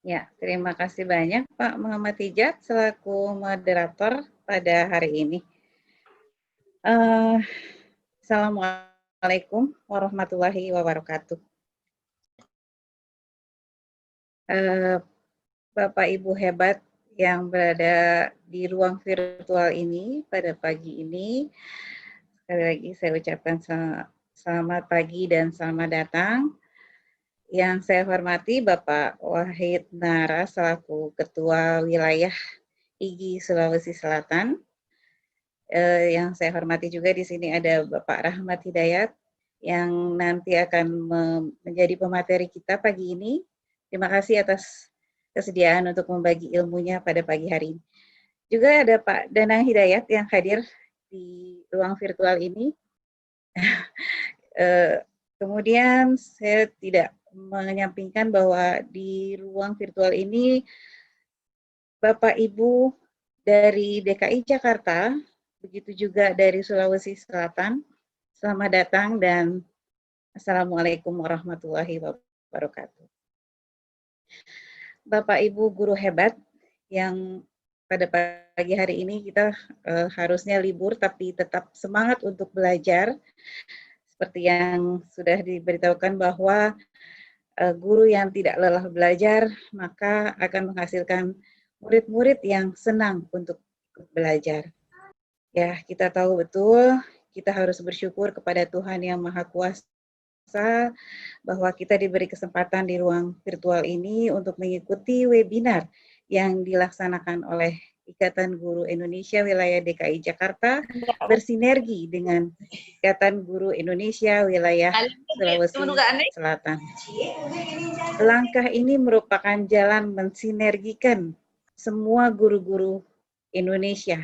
Ya, terima kasih banyak Pak Muhammad Hijat selaku moderator pada hari ini. Assalamualaikum warahmatullahi wabarakatuh. Bapak Ibu hebat yang berada di ruang virtual ini pada pagi ini, sekali lagi saya ucapkan selamat pagi dan selamat datang. Yang saya hormati Bapak Wahid Nara selaku Ketua Wilayah IGI Sulawesi Selatan. Yang saya hormati juga di sini ada Bapak Rahmat Hidayat yang nanti akan menjadi pemateri kita pagi ini. Terima kasih atas kesediaan untuk membagi ilmunya pada pagi hari ini. Juga ada Pak Danang Hidayat yang hadir di ruang virtual ini. Kemudian saya tidak menyampingkan bahwa di ruang virtual ini Bapak Ibu dari DKI Jakarta, begitu juga dari Sulawesi Selatan, selamat datang dan Assalamualaikum warahmatullahi wabarakatuh. Bapak Ibu guru hebat yang pada pagi hari ini kita harusnya libur tapi tetap semangat untuk belajar. Seperti yang sudah diberitahukan bahwa guru yang tidak lelah belajar maka akan menghasilkan murid-murid yang senang untuk belajar. Ya, kita tahu betul kita harus bersyukur kepada Tuhan yang Maha Kuasa bahwa kita diberi kesempatan di ruang virtual ini untuk mengikuti webinar yang dilaksanakan oleh Ikatan Guru Indonesia Wilayah DKI Jakarta bersinergi dengan Ikatan Guru Indonesia Wilayah Sulawesi Selatan. Langkah ini merupakan jalan mensinergikan semua guru-guru Indonesia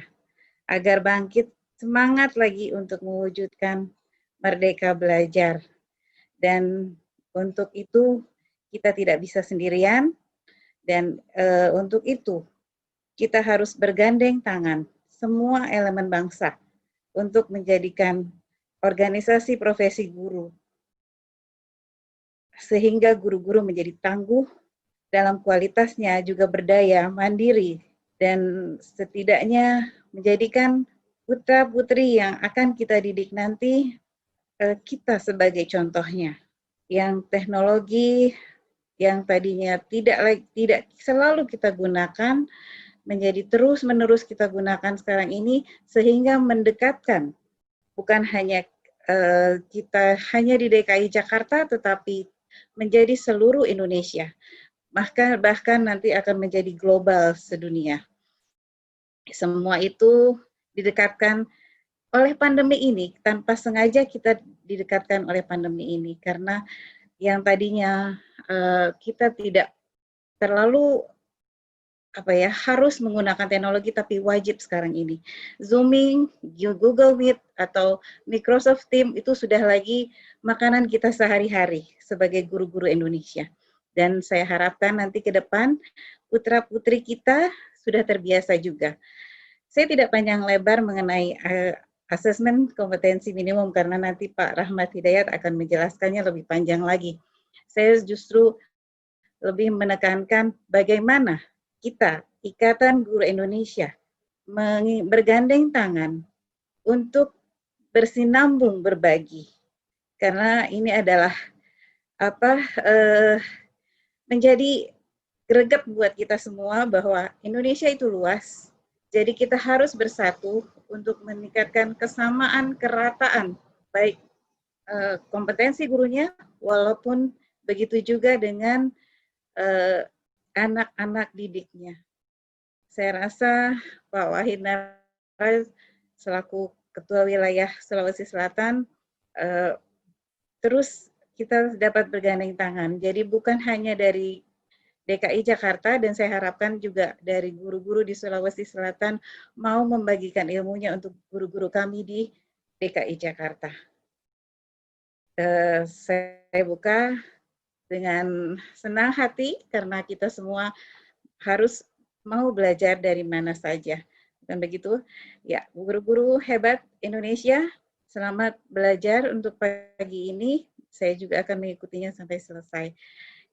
agar bangkit semangat lagi untuk mewujudkan merdeka belajar. Dan untuk itu kita tidak bisa sendirian dan untuk itu kita harus bergandeng tangan semua elemen bangsa untuk menjadikan organisasi profesi guru sehingga guru-guru menjadi tangguh dalam kualitasnya, juga berdaya, mandiri, dan setidaknya menjadikan putra-putri yang akan kita didik nanti kita sebagai contohnya. Yang teknologi yang tadinya tidak selalu kita gunakan menjadi terus-menerus kita gunakan sekarang ini sehingga mendekatkan bukan hanya kita hanya di DKI Jakarta tetapi menjadi seluruh Indonesia. Bahkan nanti akan menjadi global sedunia. Semua itu didekatkan oleh pandemi ini, tanpa sengaja kita didekatkan oleh pandemi ini karena yang tadinya kita tidak terlalu harus menggunakan teknologi tapi wajib sekarang ini. Zooming, Google Meet atau Microsoft Teams itu sudah lagi makanan kita sehari-hari sebagai guru-guru Indonesia. Dan saya harapkan nanti ke depan putra-putri kita sudah terbiasa juga. Saya tidak panjang lebar mengenai asesmen kompetensi minimum karena nanti Pak Rahmat Hidayat akan menjelaskannya lebih panjang lagi. Saya justru lebih menekankan bagaimana kita, Ikatan Guru Indonesia, bergandeng tangan untuk bersinambung berbagi. Karena ini adalah menjadi greget buat kita semua bahwa Indonesia itu luas. Jadi kita harus bersatu untuk meningkatkan kesamaan, kerataan, baik kompetensi gurunya, walaupun begitu juga dengan anak-anak didiknya. Saya rasa Pak Wahid Nara selaku Ketua Wilayah Sulawesi Selatan terus kita dapat bergandeng tangan. Jadi bukan hanya dari DKI Jakarta dan saya harapkan juga dari guru-guru di Sulawesi Selatan mau membagikan ilmunya untuk guru-guru kami di DKI Jakarta. Saya buka dengan senang hati karena kita semua harus mau belajar dari mana saja. Dan begitu, ya guru-guru hebat Indonesia, selamat belajar untuk pagi ini. Saya juga akan mengikutinya sampai selesai.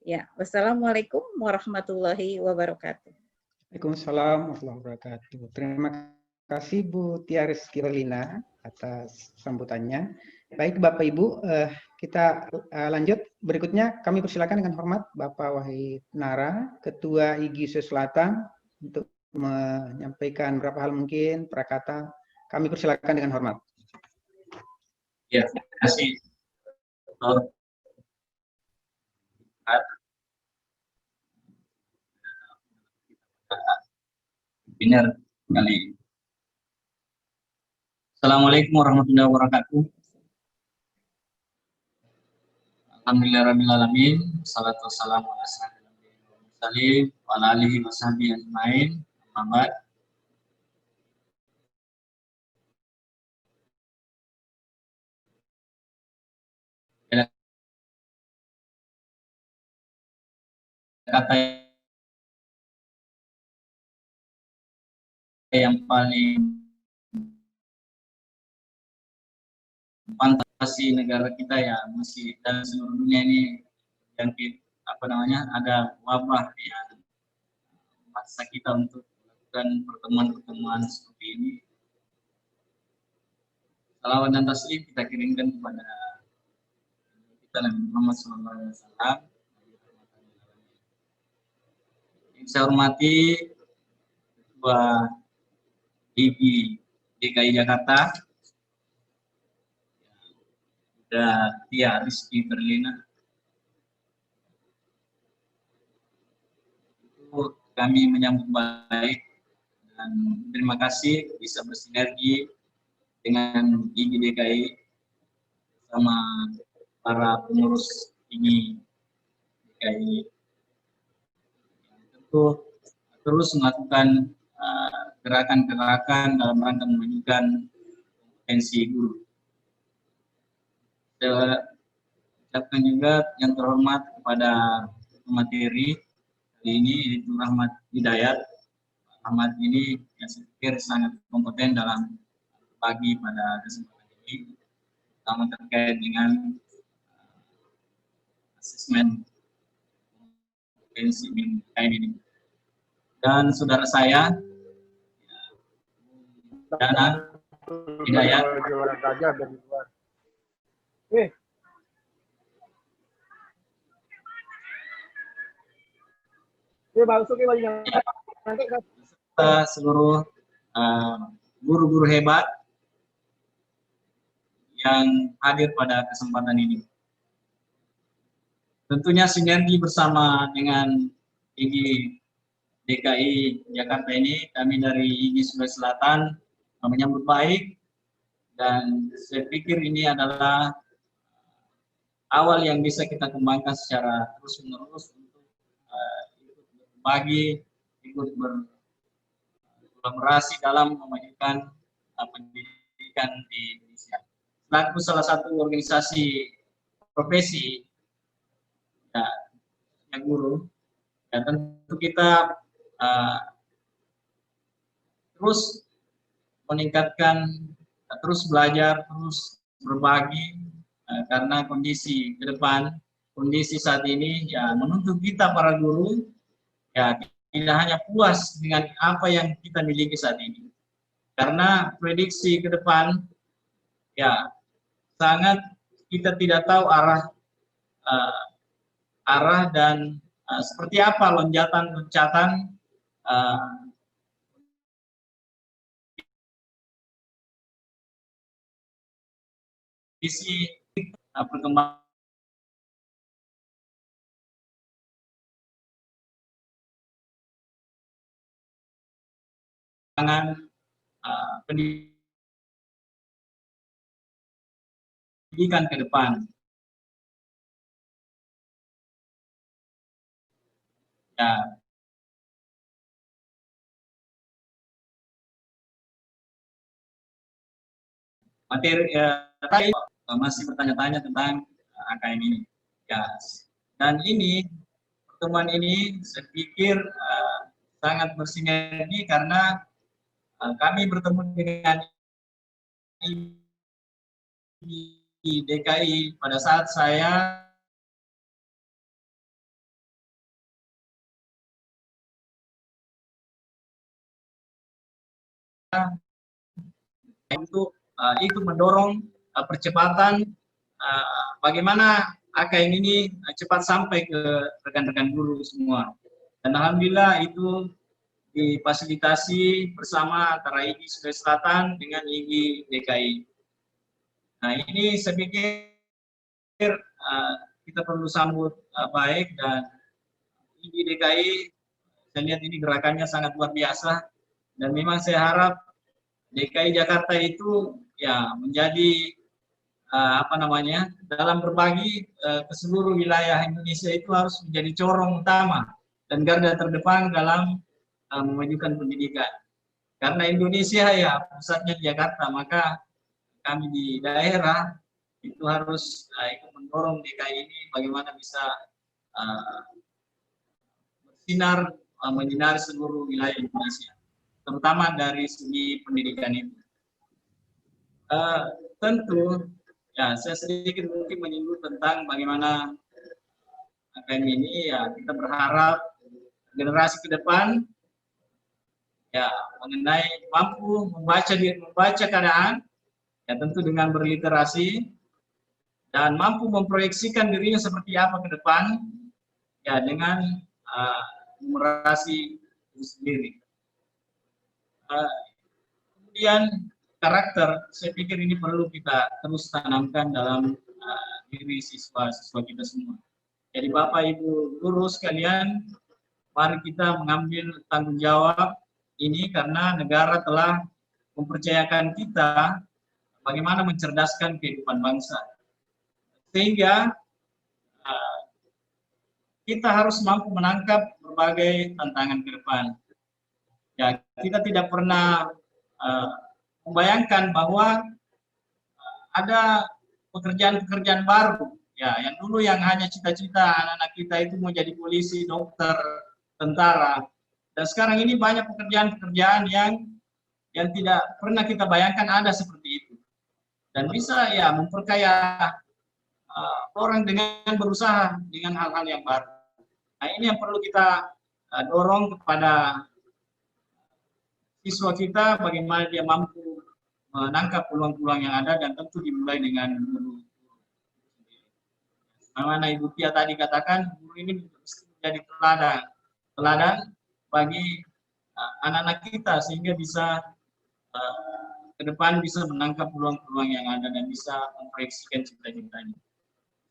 Ya, wassalamualaikum warahmatullahi wabarakatuh. Waalaikumsalam warahmatullahi wabarakatuh. Terima kasih Bu Tia Rizky Relina atas sambutannya. Baik Bapak Ibu, kita lanjut. Berikutnya kami persilakan dengan hormat Bapak Wahid Nara, Ketua IGI Sulawesi Selatan, untuk menyampaikan beberapa hal mungkin prakata. Kami persilakan dengan hormat. Ya, terima kasih. Benar kali. Assalamualaikum warahmatullahi wabarakatuh. Alhamdulillahirabbil alamin. Salatu wassalamu ala asyrofil mursalin wa ala alihi washabihi ajmain. Amma ba'd. Kata yang paling fantasi negara kita ya masih dan seluruh dunia ini yang ada wabah yang memaksa kita untuk melakukan pertemuan-pertemuan seperti ini. Salawat dan taslim kita kirimkan kepada kita Nabi Muhammad SAW. Yang saya hormati Ketua IGI DKI Jakarta, dan Tia Rizky Berlina. Itu kami menyambut baik dan terima kasih bisa bersinergi dengan IGI DKI sama para pengurus IGI DKI. Tentu terus melakukan gerakan-gerakan dalam rangka memajukan kompetensi guru. Saya ucapkan juga yang terhormat kepada materi hari ini, yaitu Rahmat Hidayat. Rahmat ini yang saya pikir sangat kompeten dalam berbagi pada kesempatan ini, terutama terkait dengan asesmen kompetensi ini. Dan saudara saya, Dana Hidayat. Seluruh guru-guru hebat yang hadir pada kesempatan ini. Tentunya sinergi bersama dengan IGI DKI Jakarta ini, kami dari IGI Sulawesi Selatan menyambut baik, dan saya pikir ini adalah awal yang bisa kita kembangkan secara terus-menerus untuk ikut berbagi, ikut berkolaborasi dalam memajukan pendidikan di Indonesia. Selaku salah satu organisasi profesi ya guru, ya tentu kita terus meningkatkan, terus belajar, terus berbagi, karena kondisi ke depan, kondisi saat ini ya menuntut kita para guru ya tidak hanya puas dengan apa yang kita miliki saat ini, karena prediksi ke depan ya sangat kita tidak tahu arah dan seperti apa loncatan visi perkembangan pendidikan ke depan. Ya, materi tadi masih bertanya-tanya tentang AKM ini. Ya, dan ini pertemuan ini saya pikir sangat bersinergi karena kami bertemu dengan di DKI pada saat saya untuk ikut mendorong percepatan bagaimana AKM ini cepat sampai ke rekan-rekan guru semua. Dan alhamdulillah itu difasilitasi bersama antara IGI Sulawesi Selatan dengan IGI DKI. Nah, ini saya pikir kita perlu sambut baik, dan IGI DKI saya lihat ini gerakannya sangat luar biasa, dan memang saya harap DKI Jakarta itu ya menjadi dalam berbagi ke seluruh wilayah Indonesia itu harus menjadi corong utama dan garda terdepan dalam memajukan pendidikan. Karena Indonesia ya pusatnya di Jakarta, maka kami di daerah itu harus ikut mendorong DKI ini bagaimana bisa bersinar menyinari seluruh wilayah Indonesia, terutama dari segi pendidikan itu. Tentu ya saya sedikit mungkin menyinggung tentang bagaimana AKM ini, ya kita berharap generasi ke depan ya mengenai mampu membaca keadaan, ya tentu dengan berliterasi, dan mampu memproyeksikan dirinya seperti apa ke depan ya dengan numerasi itu sendiri. Kemudian karakter, saya pikir ini perlu kita terus tanamkan dalam diri siswa-siswa kita semua. Jadi Bapak Ibu guru sekalian, mari kita mengambil tanggung jawab ini karena negara telah mempercayakan kita bagaimana mencerdaskan kehidupan bangsa. Sehingga kita harus mampu menangkap berbagai tantangan ke depan. Ya, kita tidak pernah membayangkan bahwa ada pekerjaan-pekerjaan baru, ya, yang dulu yang hanya cita-cita anak-anak kita itu mau jadi polisi, dokter, tentara, dan sekarang ini banyak pekerjaan-pekerjaan yang tidak pernah kita bayangkan ada seperti itu, dan bisa ya memperkaya orang dengan berusaha dengan hal-hal yang baru. Nah, ini yang perlu kita dorong kepada siswa kita, bagaimana dia mampu menangkap peluang-peluang yang ada, dan tentu dimulai dengan guru. Bagaimana Ibu Pia tadi katakan, guru ini menjadi teladan bagi anak-anak kita, sehingga bisa ke depan bisa menangkap peluang-peluang yang ada dan bisa memproyeksikan cita-citanya.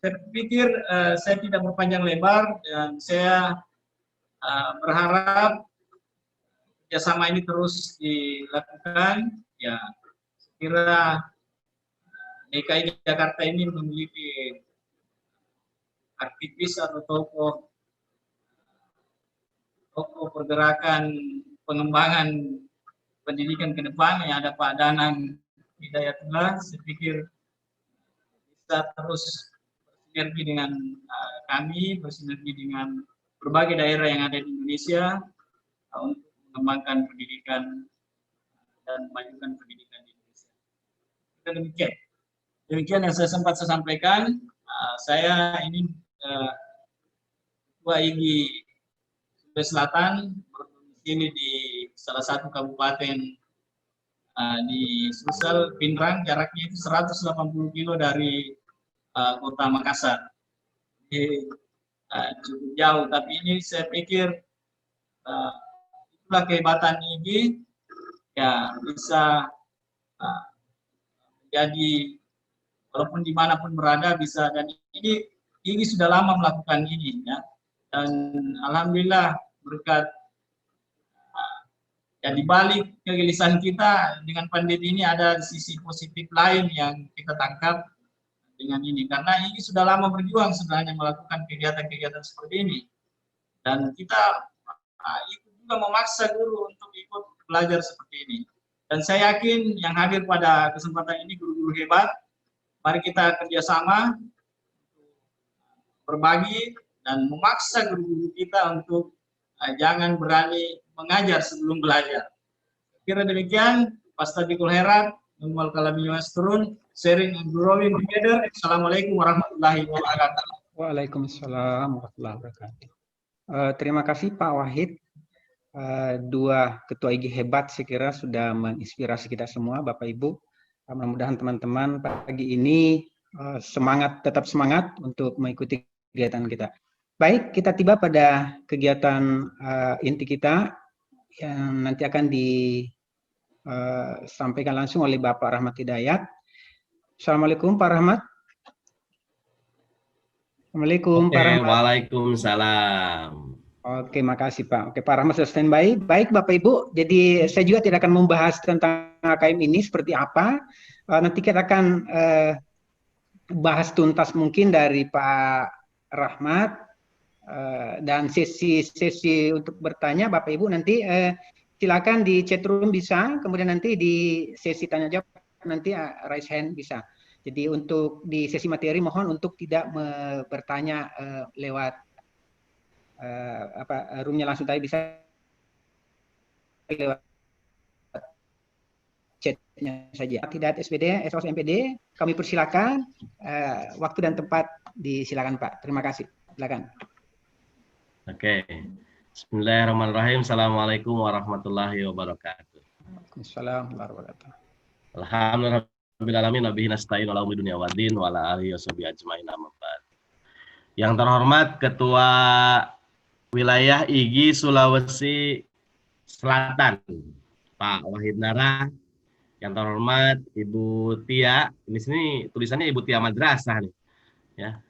Saya pikir saya tidak berpanjang lebar, dan saya berharap kerjasama ini terus dilakukan. Ya, kira DKI Jakarta ini memiliki aktivis atau tokoh pergerakan pengembangan pendidikan ke depan, yang ada Pak Danang Hidayatullah. Saya pikir bisa terus bersinergi dengan kami, bersinergi dengan berbagai daerah yang ada di Indonesia untuk mengembangkan pendidikan dan memajukan pendidikan di Indonesia. Demikian yang saya sempat sampaikan. Saya ini Ketua IGI Sulawesi Selatan, berdomisili di salah satu kabupaten di Sulsel, Pinrang, jaraknya itu 180 kilo dari kota Makassar. Jadi cukup jauh, tapi ini saya pikir itulah kehebatan IGI, ya bisa menjadi walaupun dimanapun berada bisa, dan ini sudah lama melakukan ini, ya, dan alhamdulillah berkat ya di balik kegelisahan kita dengan pandemi ini ada sisi positif lain yang kita tangkap dengan ini, karena ini sudah lama berjuang sebenarnya melakukan kegiatan-kegiatan seperti ini, dan kita ikut juga memaksa guru untuk ikut belajar seperti ini. Dan saya yakin yang hadir pada kesempatan ini guru-guru hebat. Mari kita kerjasama, berbagi, dan memaksa guru-guru kita untuk jangan berani mengajar sebelum belajar. Kira demikian, Pastabikul Herat, Numwal Kalami Turun, sharing and growing together. Assalamualaikum warahmatullahi wabarakatuh. Waalaikumsalam warahmatullahi wabarakatuh. Terima kasih Pak Wahid dua ketua IG hebat saya kira sudah menginspirasi kita semua, Bapak Ibu. Mudah-mudahan teman-teman pagi ini tetap semangat untuk mengikuti kegiatan kita. Baik, kita tiba pada kegiatan inti kita yang nanti akan disampaikan langsung oleh Bapak Rahmat Hidayat. Assalamualaikum Pak Rahmat. Assalamualaikum Pak Rahmat. Waalaikumsalam. Oke, makasih Pak. Oke, Pak Rahmat sudah standby. Baik Bapak Ibu, jadi saya juga tidak akan membahas tentang AKM ini seperti apa. Nanti kita akan bahas tuntas mungkin dari Pak Rahmat, dan sesi untuk bertanya Bapak Ibu nanti silakan di chat room bisa, kemudian nanti di sesi tanya jawab nanti raise hand bisa. Jadi untuk di sesi materi mohon untuk tidak bertanya lewat roomnya langsung, tadi bisa lewat chatnya saja. Tidak SPD, SOS MPD, kami persilakan, waktu dan tempat disilakan Pak. Terima kasih. Silakan. Oke. Bismillahirrahmanirrahim. Assalamualaikum warahmatullahi wabarakatuh. Assalamualaikum warahmatullahi wabarakatuh. Alhamdulillahirabbil alamin nasta'in ala umuri dunya waddin wa ala alihi washabihi ajmain amma ba'd. Yang terhormat Ketua Wilayah IG Sulawesi Selatan, Pak Wahid Nara. Yang terhormat Ibu Tia, ini sini tulisannya Ibu Tia Madrasah nih. Ya.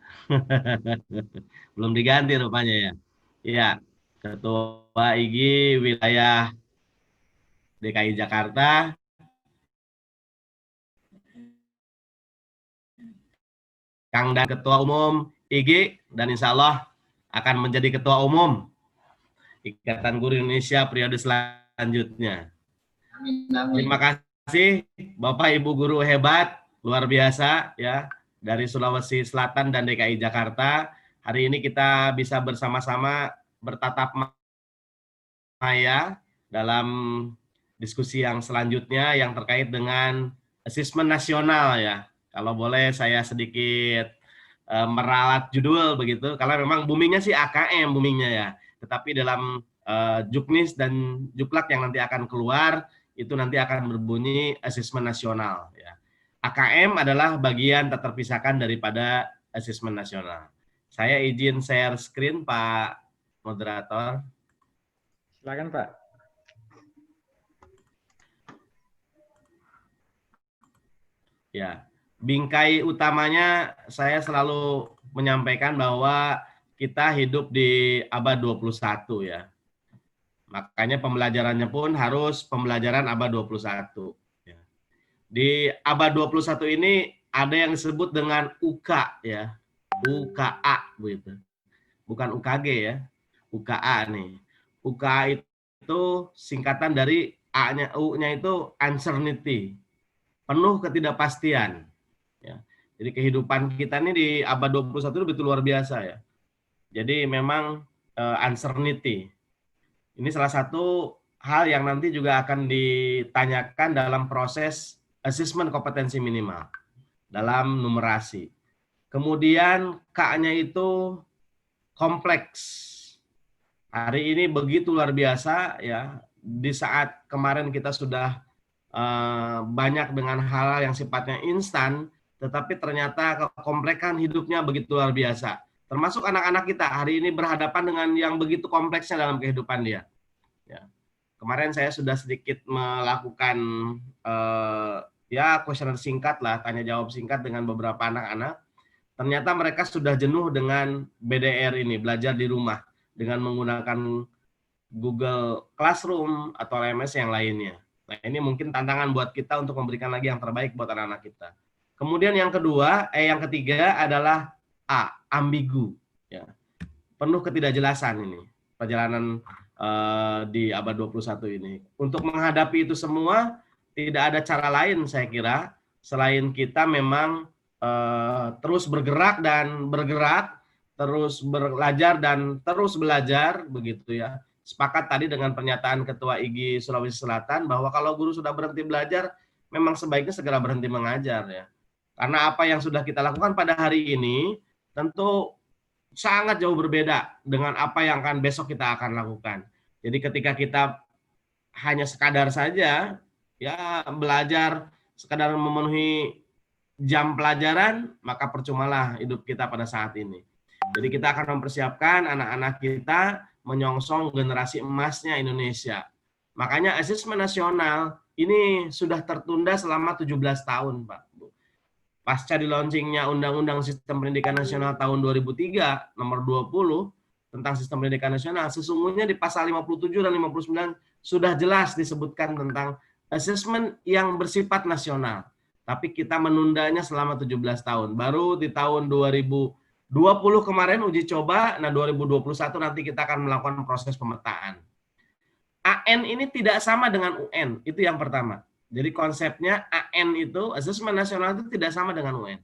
Belum diganti rupanya ya. Iya, Ketua IG Wilayah DKI Jakarta, Kang dan Ketua Umum IG, dan insya Allah akan menjadi Ketua Umum Ikatan Guru Indonesia periode selanjutnya. Amin, amin. Terima kasih Bapak Ibu guru hebat, luar biasa ya, dari Sulawesi Selatan dan DKI Jakarta. Hari ini kita bisa bersama-sama bertatap maya dalam diskusi yang selanjutnya yang terkait dengan asesmen nasional ya. Kalau boleh saya sedikit meralat judul begitu, karena memang boomingnya sih AKM boomingnya ya. Tetapi dalam Juknis dan Juklak yang nanti akan keluar, itu nanti akan berbunyi asesmen nasional ya. AKM adalah bagian tak terpisahkan daripada asesmen nasional. Saya izin share screen Pak Moderator. Silakan Pak. Ya, bingkai utamanya saya selalu menyampaikan bahwa kita hidup di abad 21 ya. Makanya pembelajarannya pun harus pembelajaran abad 21. Ya. Di abad 21 ini ada yang disebut dengan UK ya. UKA begitu. Bukan UKG ya. UKA nih. UKA itu singkatan dari A-nya, U-nya itu uncertainty. Penuh ketidakpastian. Ya. Jadi kehidupan kita ini di abad 21 itu betul luar biasa ya. Jadi memang uncertainty. Ini salah satu hal yang nanti juga akan ditanyakan dalam proses asesmen kompetensi minimal dalam numerasi. Kemudian K-nya itu kompleks. Hari ini begitu luar biasa ya. Di saat kemarin kita sudah banyak dengan hal yang sifatnya instan, tetapi ternyata kekomplekan hidupnya begitu luar biasa. Termasuk anak-anak kita hari ini berhadapan dengan yang begitu kompleksnya dalam kehidupan dia. Ya. Kemarin saya sudah sedikit melakukan kuesioner singkat lah, tanya jawab singkat dengan beberapa anak-anak. Ternyata mereka sudah jenuh dengan BDR ini, belajar di rumah dengan menggunakan Google Classroom atau LMS yang lainnya. Nah, ini mungkin tantangan buat kita untuk memberikan lagi yang terbaik buat anak-anak kita. Kemudian yang ketiga adalah A, ambigu. Ya. Penuh ketidakjelasan ini, perjalanan di abad 21 ini. Untuk menghadapi itu semua, tidak ada cara lain saya kira, selain kita memang terus bergerak, terus belajar dan terus belajar, begitu ya. Sepakat tadi dengan pernyataan Ketua IG Sulawesi Selatan bahwa kalau guru sudah berhenti belajar, memang sebaiknya segera berhenti mengajar ya. Karena apa yang sudah kita lakukan pada hari ini tentu sangat jauh berbeda dengan apa yang akan besok kita akan lakukan. Jadi ketika kita hanya sekadar saja ya belajar sekadar memenuhi jam pelajaran, maka percumalah hidup kita pada saat ini. Jadi kita akan mempersiapkan anak-anak kita menyongsong generasi emasnya Indonesia. Makanya asesmen nasional ini sudah tertunda selama 17 tahun, Pak. Pasca di launchingnya Undang-Undang Sistem Pendidikan Nasional tahun 2003 nomor 20 tentang Sistem Pendidikan Nasional, sesungguhnya di pasal 57 dan 59 sudah jelas disebutkan tentang asesmen yang bersifat nasional. Tapi kita menundanya selama 17 tahun. Baru di tahun 2020 kemarin uji coba, nah 2021 nanti kita akan melakukan proses pemetaan. AN ini tidak sama dengan UN, itu yang pertama. Jadi konsepnya AN itu, asesmen nasional itu tidak sama dengan UN.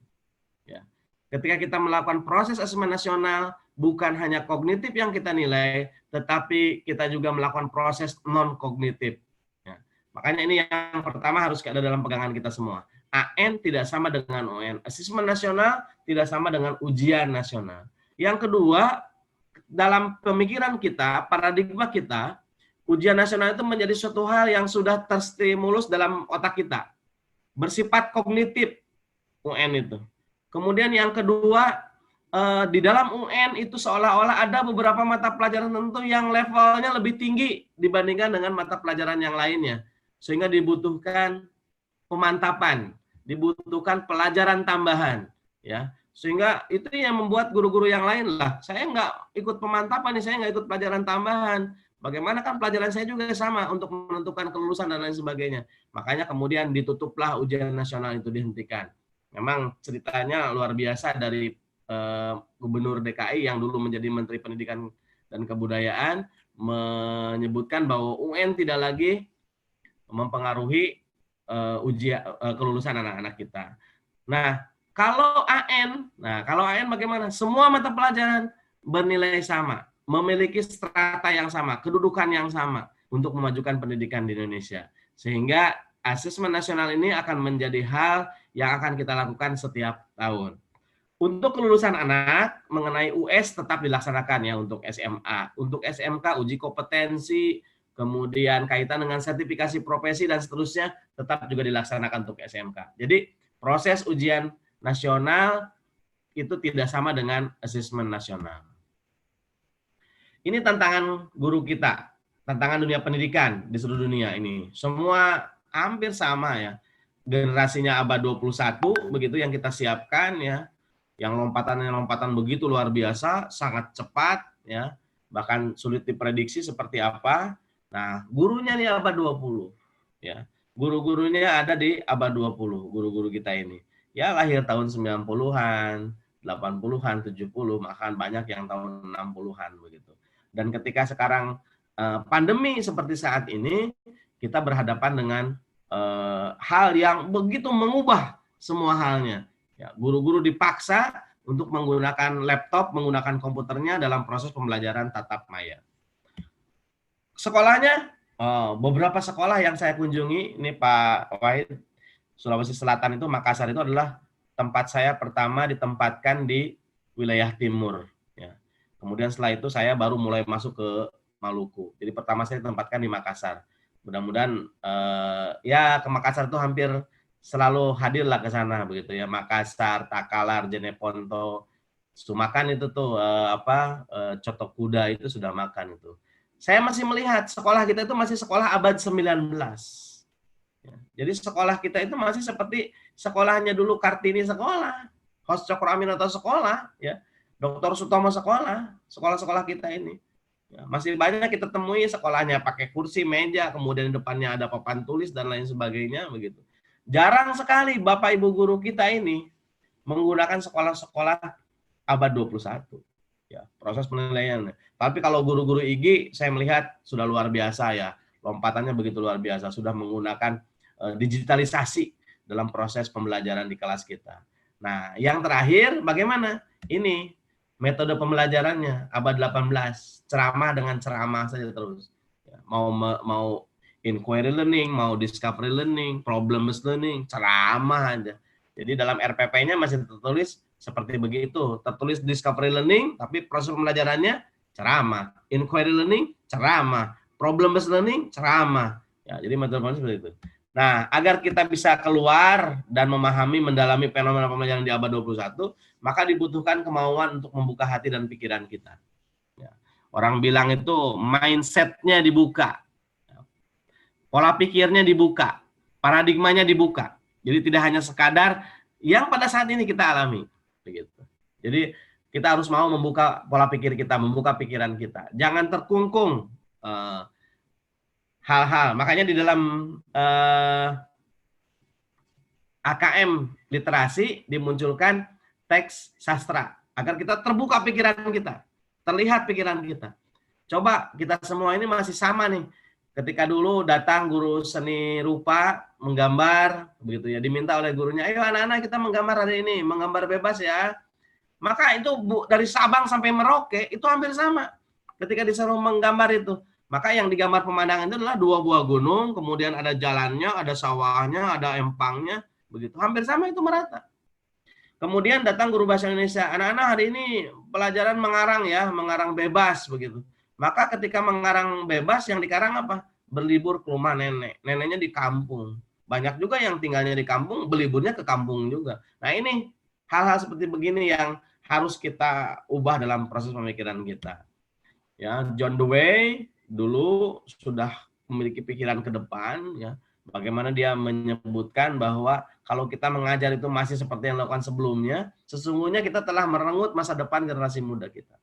Ya. Ketika kita melakukan proses asesmen nasional, bukan hanya kognitif yang kita nilai, tetapi kita juga melakukan proses non-kognitif. Ya. Makanya ini yang pertama harus ada dalam pegangan kita semua. AN tidak sama dengan UN. Asesmen nasional tidak sama dengan ujian nasional. Yang kedua, dalam pemikiran kita, paradigma kita, ujian nasional itu menjadi suatu hal yang sudah terstimulus dalam otak kita. Bersifat kognitif UN itu. Kemudian yang kedua, di dalam UN itu seolah-olah ada beberapa mata pelajaran tertentu yang levelnya lebih tinggi dibandingkan dengan mata pelajaran yang lainnya. Sehingga dibutuhkan pemantapan, dibutuhkan pelajaran tambahan. Ya, sehingga itu yang membuat guru-guru yang lain lah, saya nggak ikut pemantapan nih, saya nggak ikut pelajaran tambahan. Bagaimana kan pelajaran saya juga sama untuk menentukan kelulusan dan lain sebagainya. Makanya kemudian ditutuplah ujian nasional itu, dihentikan. Memang ceritanya luar biasa dari Gubernur DKI yang dulu menjadi Menteri Pendidikan dan Kebudayaan menyebutkan bahwa UN tidak lagi mempengaruhi ujian kelulusan anak-anak kita. Nah, kalau AN bagaimana? Semua mata pelajaran bernilai sama, memiliki strata yang sama, kedudukan yang sama untuk memajukan pendidikan di Indonesia. Sehingga asesmen nasional ini akan menjadi hal yang akan kita lakukan setiap tahun. Untuk kelulusan anak mengenai US tetap dilaksanakan ya untuk SMA. Untuk SMK uji kompetensi, kemudian kaitan dengan sertifikasi profesi dan seterusnya tetap juga dilaksanakan untuk SMK. Jadi proses ujian nasional itu tidak sama dengan asesmen nasional. Ini tantangan guru kita, tantangan dunia pendidikan di seluruh dunia ini. Semua hampir sama ya. Generasinya abad 21 begitu yang kita siapkan ya. Yang lompatan begitu luar biasa, sangat cepat ya. Bahkan sulit diprediksi seperti apa. Nah, gurunya nih abad 20 ya. Guru-gurunya ada di abad 20, guru-guru kita ini. Ya lahir tahun 90-an, 80-an, 70, bahkan banyak yang tahun 60-an begitu. Dan ketika sekarang pandemi seperti saat ini, kita berhadapan dengan hal yang begitu mengubah semua halnya. Ya, guru-guru dipaksa untuk menggunakan laptop, menggunakan komputernya dalam proses pembelajaran tatap maya. Sekolahnya, beberapa sekolah yang saya kunjungi, ini Pak Wahid, Sulawesi Selatan itu, Makassar itu adalah tempat saya pertama ditempatkan di wilayah timur. Ya. Kemudian setelah itu saya baru mulai masuk ke Maluku. Jadi pertama saya ditempatkan di Makassar. Mudah-mudahan ya ke Makassar itu hampir selalu hadirlah ke sana begitu ya. Makassar, Takalar, Jeneponto, Sumakan itu tuh Cotok Kuda itu sudah makan itu. Saya masih melihat sekolah kita itu masih sekolah abad 19. Ya, jadi sekolah kita itu masih seperti sekolahnya dulu Kartini sekolah, Hos Cokroaminoto sekolah, ya, Dr. Sutomo sekolah, sekolah-sekolah kita ini. Ya, masih banyak kita temui sekolahnya pakai kursi, meja, kemudian di depannya ada papan tulis dan lain sebagainya begitu. Jarang sekali Bapak Ibu guru kita ini menggunakan sekolah-sekolah abad 21. Ya, proses penilaian. Tapi kalau guru-guru IG saya melihat sudah luar biasa ya. Lompatannya begitu luar biasa, sudah menggunakan digitalisasi dalam proses pembelajaran di kelas kita. Nah, yang terakhir bagaimana? Ini metode pembelajarannya abad 18, ceramah dengan ceramah saja terus. Ya, mau inquiry learning, mau discovery learning, problem-based learning, ceramah aja. Jadi dalam RPP-nya masih tertulis seperti begitu, tertulis discovery learning, tapi proses pembelajarannya ceramah, inquiry learning, ceramah, problem based learning ceramah. Ya, jadi metode seperti itu. Nah, agar kita bisa keluar dan memahami, mendalami fenomena pembelajaran di abad 21, maka dibutuhkan kemauan untuk membuka hati dan pikiran kita. Ya. Orang bilang itu mindset-nya dibuka, pola pikirnya dibuka, paradigmanya dibuka. Jadi tidak hanya sekadar yang pada saat ini kita alami. Begitu. Jadi kita harus mau membuka pola pikir kita, membuka pikiran kita. Jangan terkungkung hal-hal. Makanya di dalam AKM literasi dimunculkan teks sastra agar kita terbuka pikiran kita, terlihat pikiran kita. Coba kita semua ini masih sama nih. Ketika dulu datang guru seni rupa menggambar, begitu ya, diminta oleh gurunya, ayo anak-anak kita menggambar hari ini, menggambar bebas ya. Maka itu dari Sabang sampai Merauke itu hampir sama. Ketika disuruh menggambar itu, maka yang digambar pemandangan itu adalah 2 buah gunung, kemudian ada jalannya, ada sawahnya, ada empangnya, begitu. Hampir sama itu merata. Kemudian datang guru bahasa Indonesia, anak-anak hari ini pelajaran mengarang ya, mengarang bebas begitu. Maka ketika mengarang bebas yang dikarang apa? Berlibur ke rumah nenek. Neneknya di kampung. Banyak juga yang tinggalnya di kampung, berliburnya ke kampung juga. Nah ini hal-hal seperti begini yang harus kita ubah dalam proses pemikiran kita. Ya, John Dewey dulu sudah memiliki pikiran ke depan, ya. Bagaimana dia menyebutkan bahwa kalau kita mengajar itu masih seperti yang dilakukan sebelumnya, sesungguhnya kita telah merenggut masa depan generasi muda kita.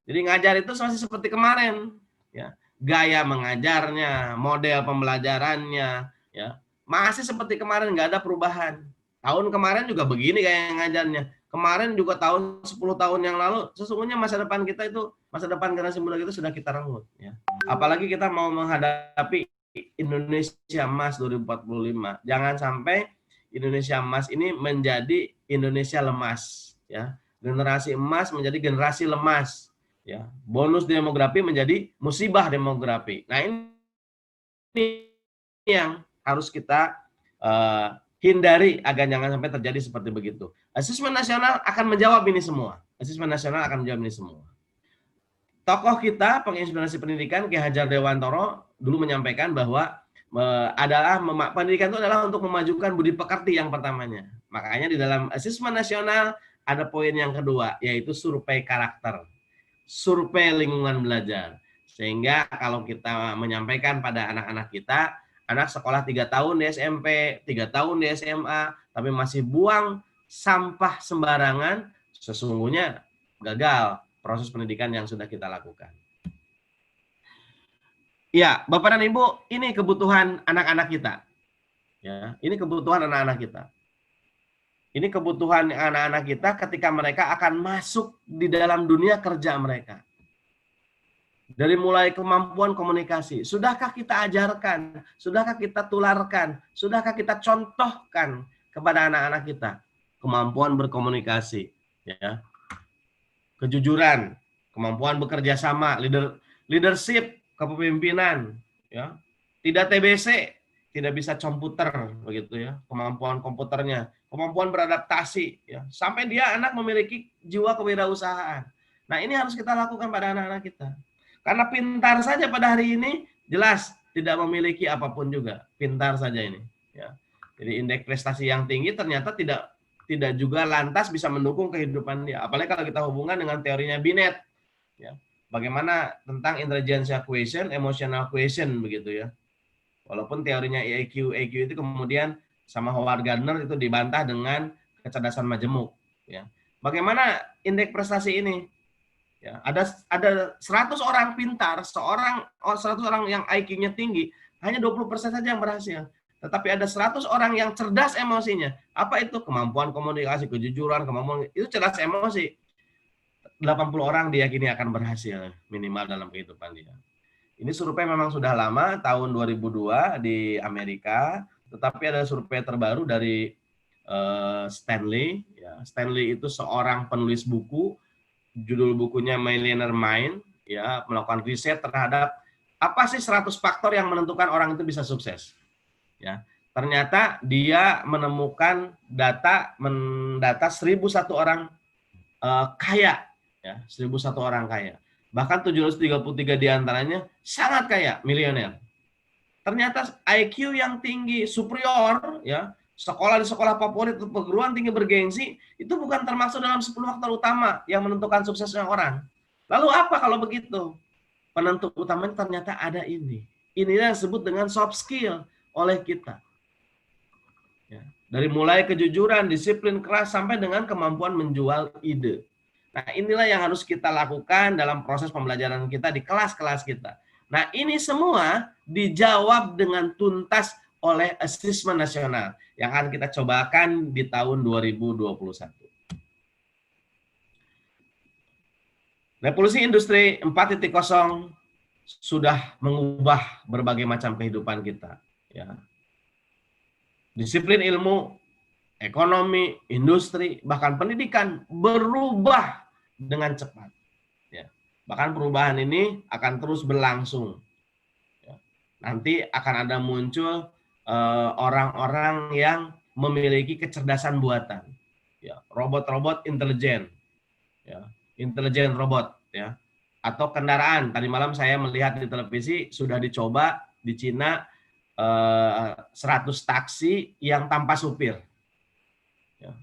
Jadi ngajar itu masih seperti kemarin, ya. Gaya mengajarnya, model pembelajarannya, ya, masih seperti kemarin, nggak ada perubahan. Tahun kemarin juga begini gaya ngajarnya. Kemarin juga tahun 10 tahun yang lalu, sesungguhnya masa depan kita itu, masa depan generasi muda kita sudah kita renggut. Ya. Apalagi kita mau menghadapi Indonesia Emas 2045. Jangan sampai Indonesia Emas ini menjadi Indonesia lemas. Ya. Generasi emas menjadi generasi lemas. Ya. Bonus demografi menjadi musibah demografi. Nah ini yang harus kita hindari agar jangan sampai terjadi seperti begitu. Asesmen nasional akan menjawab ini semua. Asesmen nasional akan menjawab ini semua. Tokoh kita, penginspirasi pendidikan, Ki Hajar Dewantoro, dulu menyampaikan bahwa pendidikan itu adalah untuk memajukan budi pekerti yang pertamanya. Makanya di dalam asesmen nasional ada poin yang kedua, yaitu survei karakter. Survei lingkungan belajar. Sehingga kalau kita menyampaikan pada anak-anak kita, anak sekolah 3 tahun di SMP, 3 tahun di SMA, tapi masih buang sampah sembarangan, sesungguhnya gagal proses pendidikan yang sudah kita lakukan. Ya, Bapak dan Ibu, ini kebutuhan anak-anak kita. Ya, ini kebutuhan anak-anak kita. Ini kebutuhan anak-anak kita ketika mereka akan masuk di dalam dunia kerja mereka. Dari mulai kemampuan komunikasi, sudahkah kita ajarkan, sudahkah kita tularkan, sudahkah kita contohkan kepada anak-anak kita kemampuan berkomunikasi, ya, kejujuran, kemampuan bekerja sama, leadership, kepemimpinan, ya, tidak TBC, tidak bisa komputer, begitu ya, kemampuan komputernya, kemampuan beradaptasi, ya, sampai dia anak memiliki jiwa kewirausahaan. Nah ini harus kita lakukan pada anak-anak kita. Karena pintar saja pada hari ini jelas tidak memiliki apapun juga, pintar saja ini. Ya. Jadi indeks prestasi yang tinggi ternyata tidak juga lantas bisa mendukung kehidupan dia. Apalagi kalau kita hubungkan dengan teorinya Binet. Ya. Bagaimana tentang intelligence quotient, emotional quotient begitu ya. Walaupun teorinya EQ itu kemudian sama Howard Gardner itu dibantah dengan kecerdasan majemuk. Ya. Bagaimana indeks prestasi ini? Ya, ada 100 orang pintar, 100 orang yang IQ-nya tinggi, hanya 20% saja yang berhasil. Tetapi ada 100 orang yang cerdas emosinya. Apa itu? Kemampuan komunikasi, kejujuran, kemampuan itu cerdas emosi. 80 orang diyakini akan berhasil minimal dalam kehidupan dia. Ini survei memang sudah lama, tahun 2002 di Amerika, tetapi ada survei terbaru dari Stanley. Ya, Stanley itu seorang penulis buku. Judul bukunya Millionaire Mind, ya, melakukan riset terhadap apa sih 100 faktor yang menentukan orang itu bisa sukses. Ya, ternyata dia menemukan mendata 1001 orang kaya, ya, 1001 orang kaya. Bahkan 733 diantaranya sangat kaya, miliuner. Ternyata IQ yang tinggi, superior, ya, sekolah di sekolah favorit, perguruan tinggi bergengsi, itu bukan termasuk dalam 10 faktor utama yang menentukan suksesnya orang. Lalu apa kalau begitu? Penentu utamanya ternyata ada ini. Inilah yang disebut dengan soft skill oleh kita. Ya. Dari mulai kejujuran, disiplin keras, sampai dengan kemampuan menjual ide. Nah, inilah yang harus kita lakukan dalam proses pembelajaran kita di kelas-kelas kita. Nah, ini semua dijawab dengan tuntas oleh asesmen nasional yang akan kita cobakan di tahun 2021. Revolusi Industri 4.0 sudah mengubah berbagai macam kehidupan kita. Ya. Disiplin ilmu, ekonomi, industri, bahkan pendidikan berubah dengan cepat. Ya. Bahkan perubahan ini akan terus berlangsung. Ya. Nanti akan ada muncul orang-orang yang memiliki kecerdasan buatan. Ya. Robot-robot intelijen. Ya. Intelijen robot. Ya. Atau kendaraan. Tadi malam saya melihat di televisi sudah dicoba di Cina 100 taksi yang tanpa supir. Ya.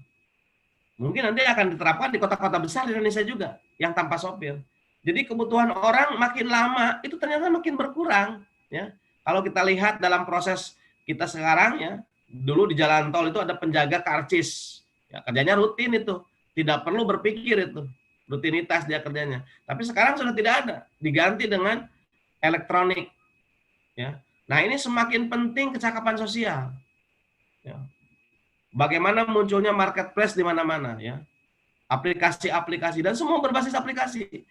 Mungkin nanti akan diterapkan di kota-kota besar di Indonesia juga yang tanpa sopir. Jadi kebutuhan orang makin lama itu ternyata makin berkurang. Ya. Kalau kita lihat dalam proses kita sekarang, ya, dulu di jalan tol itu ada penjaga karcis. Ya, kerjanya rutin itu, tidak perlu berpikir itu, rutinitas dia kerjanya. Tapi sekarang sudah tidak ada, diganti dengan elektronik. Ya. Nah, ini semakin penting kecakapan sosial. Ya. Bagaimana munculnya marketplace di mana-mana, ya, aplikasi-aplikasi, dan semua berbasis aplikasi.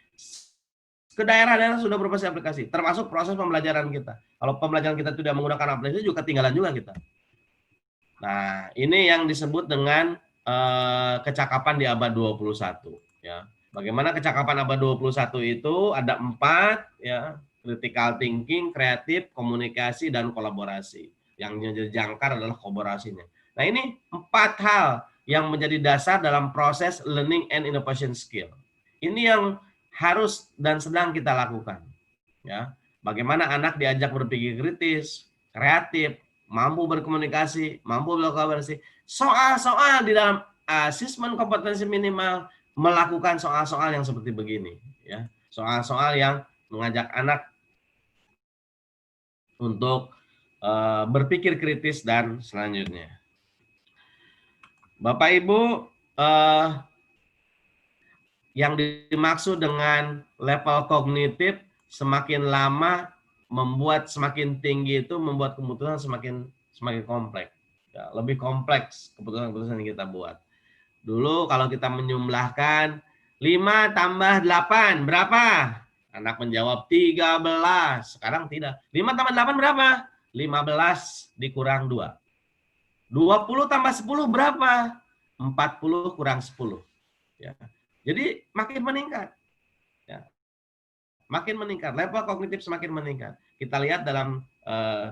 Ke daerah-daerah sudah berbasis aplikasi, termasuk proses pembelajaran kita. Kalau pembelajaran kita tidak menggunakan aplikasi, juga ketinggalan juga kita. Nah, ini yang disebut dengan kecakapan di abad 21. Ya. Bagaimana kecakapan abad 21 itu ada 4, ya, critical thinking, kreatif, komunikasi, dan kolaborasi. Yang menjadi jangkar adalah kolaborasinya. Nah, ini 4 hal yang menjadi dasar dalam proses learning and innovation skill. Ini yang harus dan sedang kita lakukan. Ya, bagaimana anak diajak berpikir kritis, kreatif, mampu berkomunikasi, mampu berkolaborasi. Soal-soal di dalam asesmen kompetensi minimal melakukan soal-soal yang seperti begini. Ya, soal-soal yang mengajak anak untuk berpikir kritis dan selanjutnya. Bapak Ibu, yang dimaksud dengan level kognitif semakin lama membuat semakin tinggi itu membuat keputusan semakin kompleks. Ya, lebih kompleks keputusan-keputusan yang kita buat. Dulu kalau kita menjumlahkan 5 tambah 8 berapa? Anak menjawab 13. Sekarang tidak. 5 tambah 8 berapa? 15 dikurang 2. 20 tambah 10 berapa? 40 kurang 10. Ya. Jadi makin meningkat. Ya. Makin meningkat. Level kognitif semakin meningkat. Kita lihat dalam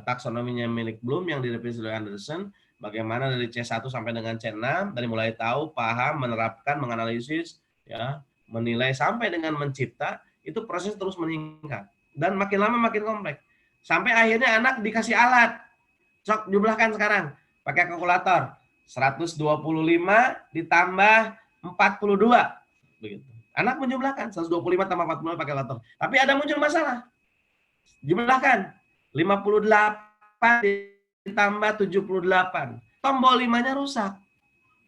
taksonominya milik Bloom yang direvisi oleh Anderson, bagaimana dari C1 sampai dengan C6, dari mulai tahu, paham, menerapkan, menganalisis, ya, menilai sampai dengan mencipta, itu proses terus meningkat. Dan makin lama makin kompleks. Sampai akhirnya anak dikasih alat. Sok jumlahkan sekarang. Pakai kalkulator. 125 ditambah 42. Begitu. Anak menjumlahkan 125 tambah 42 pakai kalkulator. Tapi ada muncul masalah. Jumlahkan 58 ditambah 78. Tombol 5-nya rusak.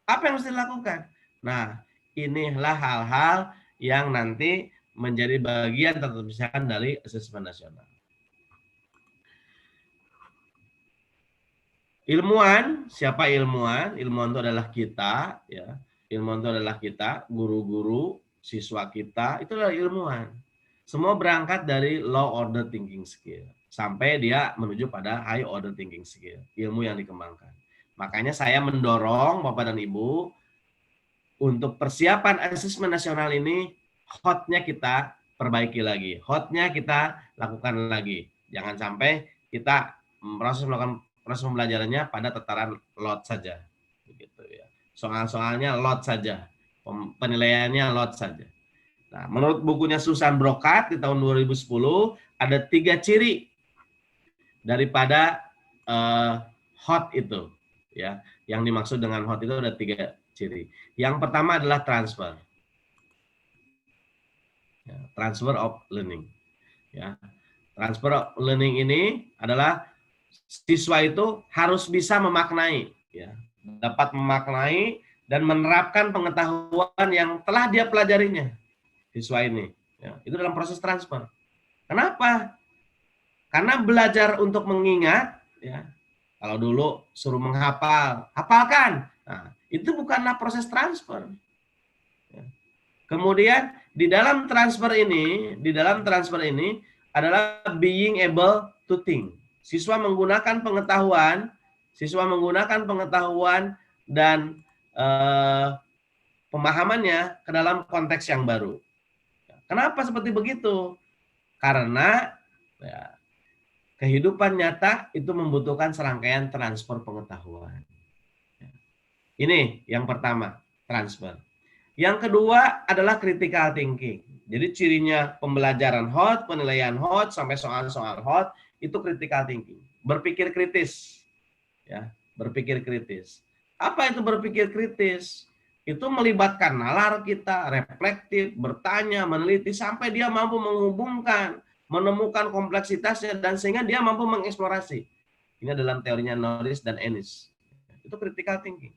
Apa yang harus dilakukan? Nah, inilah hal-hal yang nanti menjadi bagian terpisahkan dari asesmen nasional. Ilmuwan, siapa ilmuwan? Ilmuwan itu adalah kita, ya. Ilmuwan itu adalah kita, guru-guru, siswa kita, itu adalah ilmuwan. Semua berangkat dari low order thinking skill sampai dia menuju pada high order thinking skill, ilmu yang dikembangkan. Makanya saya mendorong Bapak dan Ibu untuk persiapan asesmen nasional ini, hotnya kita perbaiki lagi, hotnya kita lakukan lagi. Jangan sampai kita melakukan proses pembelajarannya pada tataran lot saja, begitu ya. Soal-soalnya lot saja, penilaiannya lot saja. Nah, menurut bukunya Susan Brokat di tahun 2010 ada 3 ciri daripada hot itu, ya. Yang dimaksud dengan hot itu ada 3 ciri. Yang pertama adalah transfer, ya, transfer of learning. Ya, transfer of learning ini adalah siswa itu harus bisa memaknai, ya, dapat memaknai dan menerapkan pengetahuan yang telah dia pelajarinya. Siswa ini, ya, itu dalam proses transfer. Kenapa? Karena belajar untuk mengingat, ya, kalau dulu suruh menghafal, hafalkan. Nah, itu bukanlah proses transfer. Ya. Kemudian di dalam transfer ini adalah being able to think. Siswa menggunakan pengetahuan dan pemahamannya ke dalam konteks yang baru. Kenapa seperti begitu? Karena ya, kehidupan nyata itu membutuhkan serangkaian transfer pengetahuan. Ini yang pertama, transfer. Yang kedua adalah critical thinking. Jadi cirinya pembelajaran hot, penilaian hot, sampai soal-soal hot, itu critical thinking. Berpikir kritis. Ya, berpikir kritis. Apa itu berpikir kritis? Itu melibatkan nalar kita, reflektif, bertanya, meneliti, sampai dia mampu menghubungkan, menemukan kompleksitasnya, dan sehingga dia mampu mengeksplorasi. Ini dalam teorinya Norris dan Ennis. Itu critical thinking.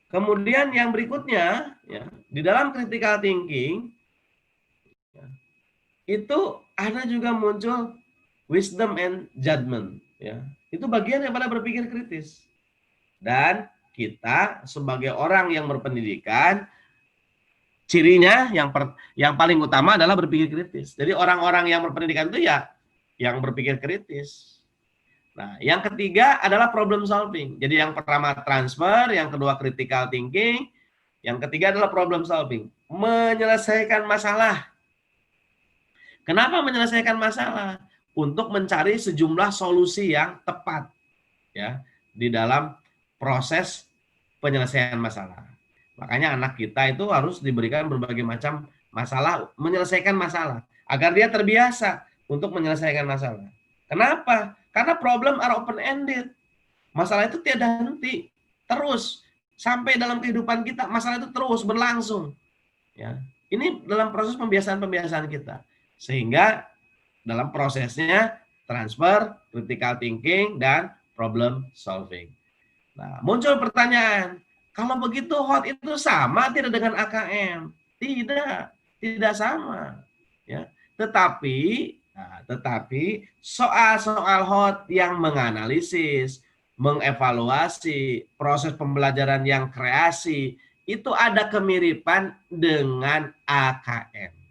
Kemudian yang berikutnya, ya, di dalam critical thinking, ya, itu ada juga muncul wisdom and judgment. Ya. Itu bagian daripada berpikir kritis. Dan kita sebagai orang yang berpendidikan, cirinya yang paling utama adalah berpikir kritis. Jadi orang-orang yang berpendidikan itu ya yang berpikir kritis. Nah, yang ketiga adalah problem solving. Jadi yang pertama transfer, yang kedua critical thinking, yang ketiga adalah problem solving. Menyelesaikan masalah. Kenapa menyelesaikan masalah? Untuk mencari sejumlah solusi yang tepat, ya, di dalam proses penyelesaian masalah. Makanya anak kita itu harus diberikan berbagai macam masalah, menyelesaikan masalah, agar dia terbiasa untuk menyelesaikan masalah. Kenapa? Karena problem are open-ended. Masalah itu tiada henti, terus sampai dalam kehidupan kita, masalah itu terus berlangsung. Ya, ini dalam proses pembiasaan kita, sehingga dalam prosesnya transfer, critical thinking, dan problem solving. Nah, muncul pertanyaan, kalau begitu hot itu sama tidak dengan AKM? Tidak sama. Ya, tetapi soal-soal hot yang menganalisis, mengevaluasi, proses pembelajaran yang kreasi, itu ada kemiripan dengan AKM.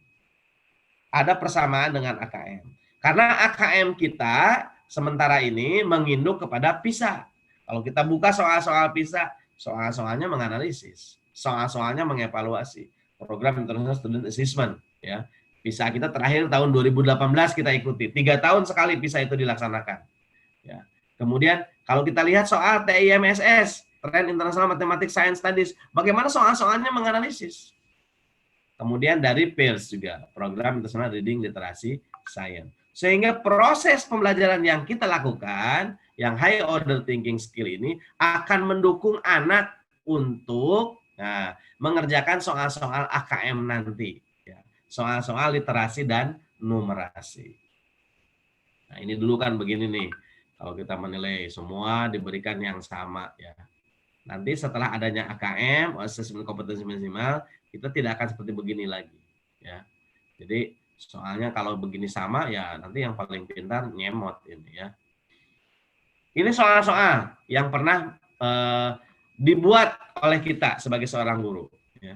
Ada persamaan dengan AKM. Karena AKM kita sementara ini menginduk kepada PISA. Kalau kita buka soal-soal PISA, soal-soalnya menganalisis, soal-soalnya mengevaluasi. Program International Student Assessment, ya. PISA kita terakhir tahun 2018 kita ikuti. 3 tahun sekali PISA itu dilaksanakan. Ya. Kemudian kalau kita lihat soal TIMSS, Trend International Mathematics Science Studies, bagaimana soal-soalnya menganalisis. Kemudian dari PIRS juga, Program International Reading Literacy Science. Sehingga proses pembelajaran yang kita lakukan, yang high order thinking skill ini, akan mendukung anak untuk mengerjakan soal-soal AKM nanti. Ya. Soal-soal literasi dan numerasi. Nah, ini dulu kan begini nih, kalau kita menilai semua diberikan yang sama. Ya. Nanti setelah adanya AKM, Assessment Kompetensi Minimal, kita tidak akan seperti begini lagi. Ya. Jadi soalnya kalau begini sama, ya nanti yang paling pintar nyemot ini ya. Ini soal-soal yang pernah dibuat oleh kita sebagai seorang guru. Ya.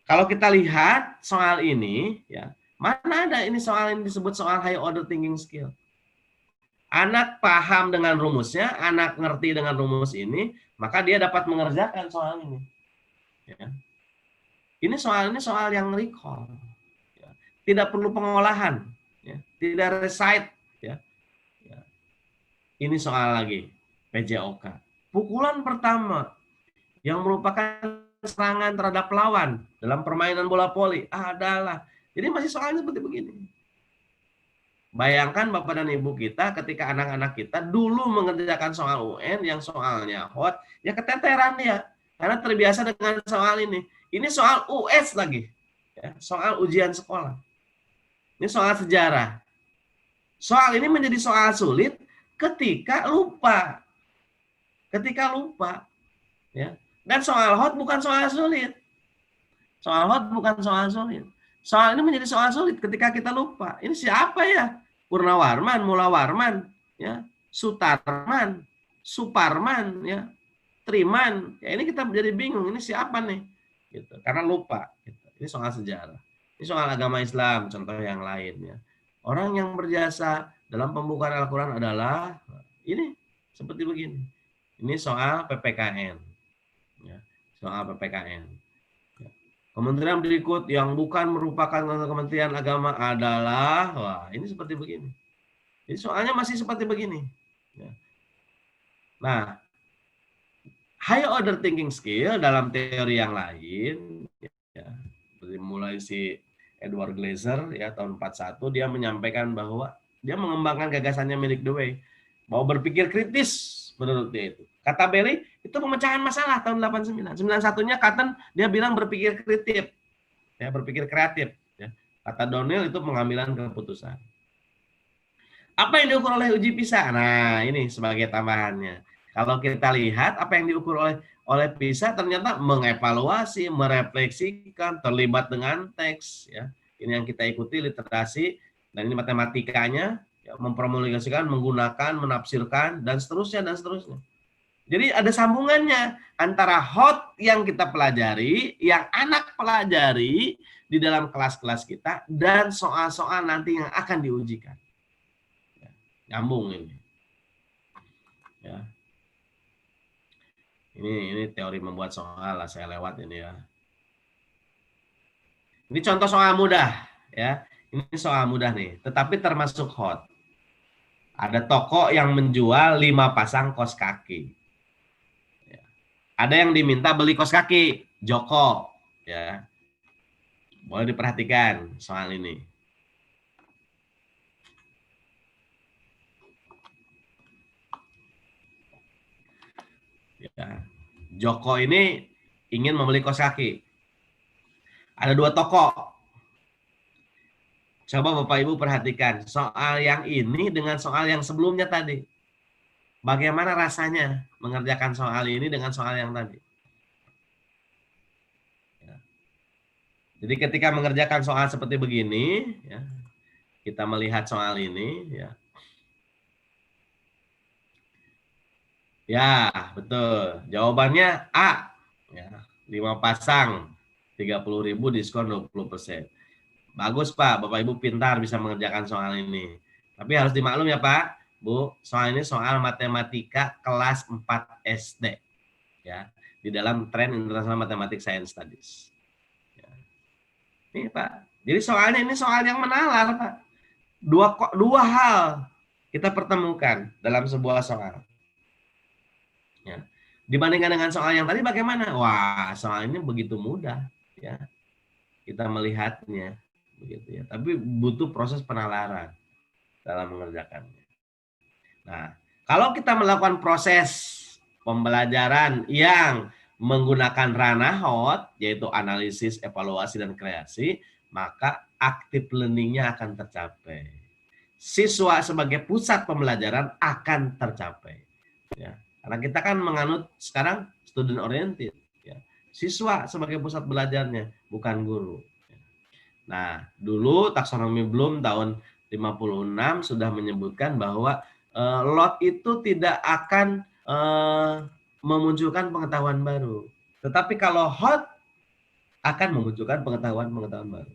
Kalau kita lihat soal ini, ya mana ada ini soal ini disebut soal high order thinking skill. Anak paham dengan rumusnya, anak ngerti dengan rumus ini, maka dia dapat mengerjakan soal ini. Ya. Ini soal yang recall. Tidak perlu pengolahan, ya. Tidak recite, ya. Ya. Ini soal lagi PJOK. Pukulan pertama yang merupakan serangan terhadap lawan dalam permainan bola voli adalah. Jadi masih soalnya seperti begini. Bayangkan Bapak dan Ibu kita ketika anak-anak kita dulu mengerjakan soal UN yang soalnya hot, ya keteteran dia. Karena terbiasa dengan soal ini. Ini soal US lagi. Ya, soal ujian sekolah. Ini soal sejarah. Soal ini menjadi soal sulit ketika lupa. Ketika lupa. Ya. Dan soal hot bukan soal sulit. Soal hot bukan soal sulit. Soal ini menjadi soal sulit ketika kita lupa. Ini siapa ya? Purnawarman, Mulawarman, ya, Sutarman, Suparman, ya, Triman. Ya, ini kita menjadi bingung. Ini siapa nih? Gitu. Karena lupa. Gitu. Ini soal sejarah. Ini soal agama Islam. Contoh yang lain. Ya. Orang yang berjasa dalam pembukaan Al-Quran adalah ini seperti begini. Ini soal PPKN. Ya, soal PPKN. Kementerian berikut yang bukan merupakan Kementerian Agama adalah, wah ini seperti begini. Jadi soalnya masih seperti begini. Nah, high order thinking skill dalam teori yang lain, ya, mulai si Edward Glaser ya tahun 41 dia menyampaikan bahwa dia mengembangkan gagasannya milik Dewey bahwa berpikir kritis menurut dia itu. Kata Berry itu pemecahan masalah tahun 89. 91-nya Cotton dia bilang berpikir kreatif. Ya, berpikir kreatif, ya. Kata Donnell itu pengambilan keputusan. Apa yang diukur oleh uji PISA? Nah, ini sebagai tambahannya. Kalau kita lihat apa yang diukur oleh PISA ternyata mengevaluasi, merefleksikan, terlibat dengan teks, ya. Ini yang kita ikuti literasi dan ini matematikanya, ya, mempromulgasikan, menggunakan, menafsirkan dan seterusnya dan seterusnya. Jadi ada sambungannya antara hot yang kita pelajari, yang anak pelajari di dalam kelas-kelas kita, dan soal-soal nanti yang akan diujikan. Ya, nyambung ini. Ya. Ini teori membuat soal lah, saya lewat ini ya. Ini contoh soal mudah, ya. Ini soal mudah nih, tetapi termasuk hot. Ada toko yang menjual 5 pasang kaos kaki. Ada yang diminta beli kaos kaki, Joko, ya. Boleh diperhatikan soal ini. Ya. Joko ini ingin membeli kaos kaki. Ada 2 toko. Coba Bapak Ibu perhatikan soal yang ini dengan soal yang sebelumnya tadi. Bagaimana rasanya mengerjakan soal ini dengan soal yang tadi? Ya. Jadi ketika mengerjakan soal seperti begini, ya, kita melihat soal ini, ya. Ya, betul. Jawabannya A. Ya, 5 pasang, 30.000 diskon 20%. Bagus Pak, Bapak Ibu pintar bisa mengerjakan soal ini. Tapi harus dimaklum ya Pak, Bu, soal ini soal matematika kelas 4 SD. Ya, di dalam tren International Mathematics Science Studies. Ya. Ini Pak, jadi soalnya ini soal yang menalar Pak. Dua hal kita pertemukan dalam sebuah soal. Ya. Dibandingkan dengan soal yang tadi bagaimana? Wah, soal ini begitu mudah. Ya, kita melihatnya. Begitu ya. Tapi butuh proses penalaran dalam mengerjakannya. Nah, kalau kita melakukan proses pembelajaran yang menggunakan ranah hot, yaitu analisis, evaluasi, dan kreasi, maka active learning-nya akan tercapai. Siswa sebagai pusat pembelajaran akan tercapai. Ya. Karena kita kan menganut sekarang student oriented. Ya. Siswa sebagai pusat belajarnya, bukan guru. Nah, dulu taksonomi Bloom tahun 56 sudah menyebutkan bahwa lot itu tidak akan memunculkan pengetahuan baru. Tetapi kalau hot akan memunculkan pengetahuan-pengetahuan baru.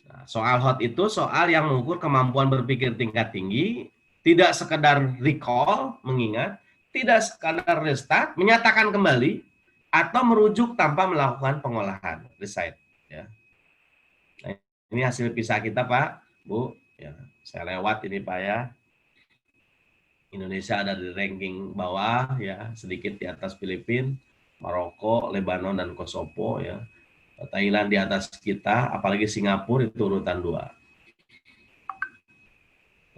Nah, soal hot itu soal yang mengukur kemampuan berpikir tingkat tinggi, tidak sekedar recall, mengingat, tidak sekadar restart, menyatakan kembali, atau merujuk tanpa melakukan pengolahan, recite. Ya. Nah, ini hasil PISA kita Pak, Bu. Ya, saya lewat ini Pak ya. Indonesia ada di ranking bawah ya, sedikit di atas Filipina, Maroko, Lebanon dan Kosovo ya. Thailand di atas kita, apalagi Singapura itu urutan 2.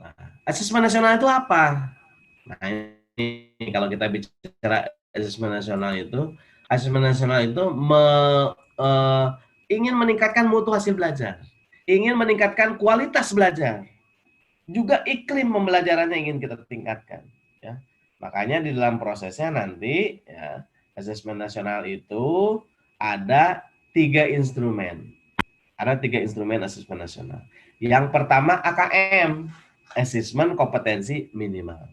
Nah, asesmen nasional itu apa? Nah, ini kalau kita bicara asesmen nasional itu ingin meningkatkan mutu hasil belajar, ingin meningkatkan kualitas belajar, juga iklim pembelajarannya ingin kita tingkatkan. Ya. Makanya di dalam prosesnya nanti ya, asesmen nasional itu ada 3 instrumen. Ada 3 instrumen asesmen nasional. Yang pertama AKM, asesmen kompetensi minimal.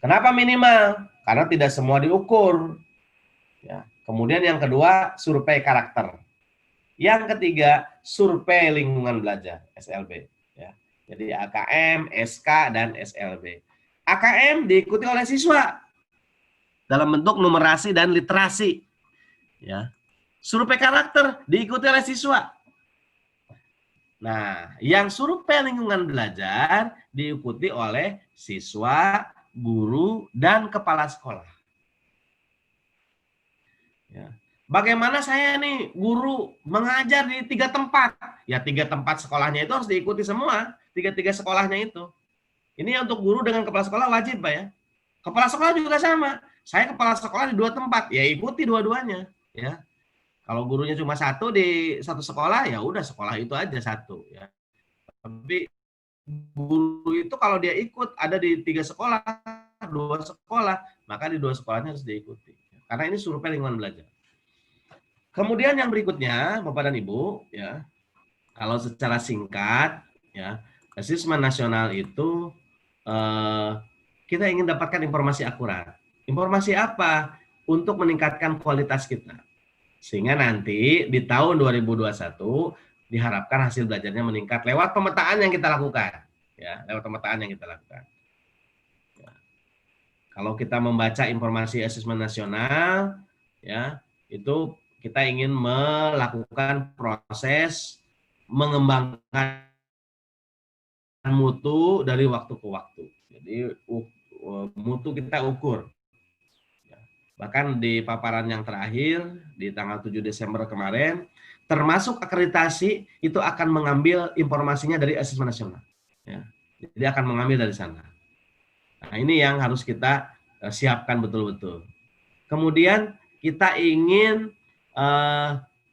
Kenapa minimal? Karena tidak semua diukur. Ya. Kemudian yang kedua survei karakter. Yang ketiga survei lingkungan belajar (SLB). Ya. Jadi AKM, SK, dan SLB. AKM diikuti oleh siswa dalam bentuk numerasi dan literasi. Ya. Survei karakter diikuti oleh siswa. Nah, yang survei lingkungan belajar diikuti oleh siswa, guru, dan kepala sekolah. Ya. Bagaimana saya nih guru mengajar di 3 tempat? Ya 3 tempat sekolahnya itu harus diikuti semua, 3 sekolahnya itu. Ini untuk guru dengan kepala sekolah wajib, Pak ya. Kepala sekolah juga sama. Saya kepala sekolah di 2 tempat, ya ikuti dua-duanya. Ya. Kalau gurunya cuma 1 di 1 sekolah, ya udah sekolah itu aja 1. Ya. Tapi guru itu kalau dia ikut ada di 3 sekolah, 2 sekolah, maka di 2 sekolahnya harus diikuti. Karena ini survei lingkungan belajar. Kemudian yang berikutnya, Bapak dan Ibu, ya, kalau secara singkat, ya, asesmen nasional itu kita ingin dapatkan informasi akurat. Informasi apa? Untuk meningkatkan kualitas kita. Sehingga nanti di tahun 2021 diharapkan hasil belajarnya meningkat lewat pemetaan yang kita lakukan. Ya, lewat pemetaan yang kita lakukan. Ya. Kalau kita membaca informasi asesmen nasional, ya, itu kita ingin melakukan proses mengembangkan mutu dari waktu ke waktu. Jadi mutu kita ukur. Bahkan di paparan yang terakhir di tanggal 7 Desember kemarin, termasuk akreditasi itu akan mengambil informasinya dari asesmen nasional. Ya. Jadi akan mengambil dari sana. Nah, ini yang harus kita siapkan betul-betul. Kemudian kita ingin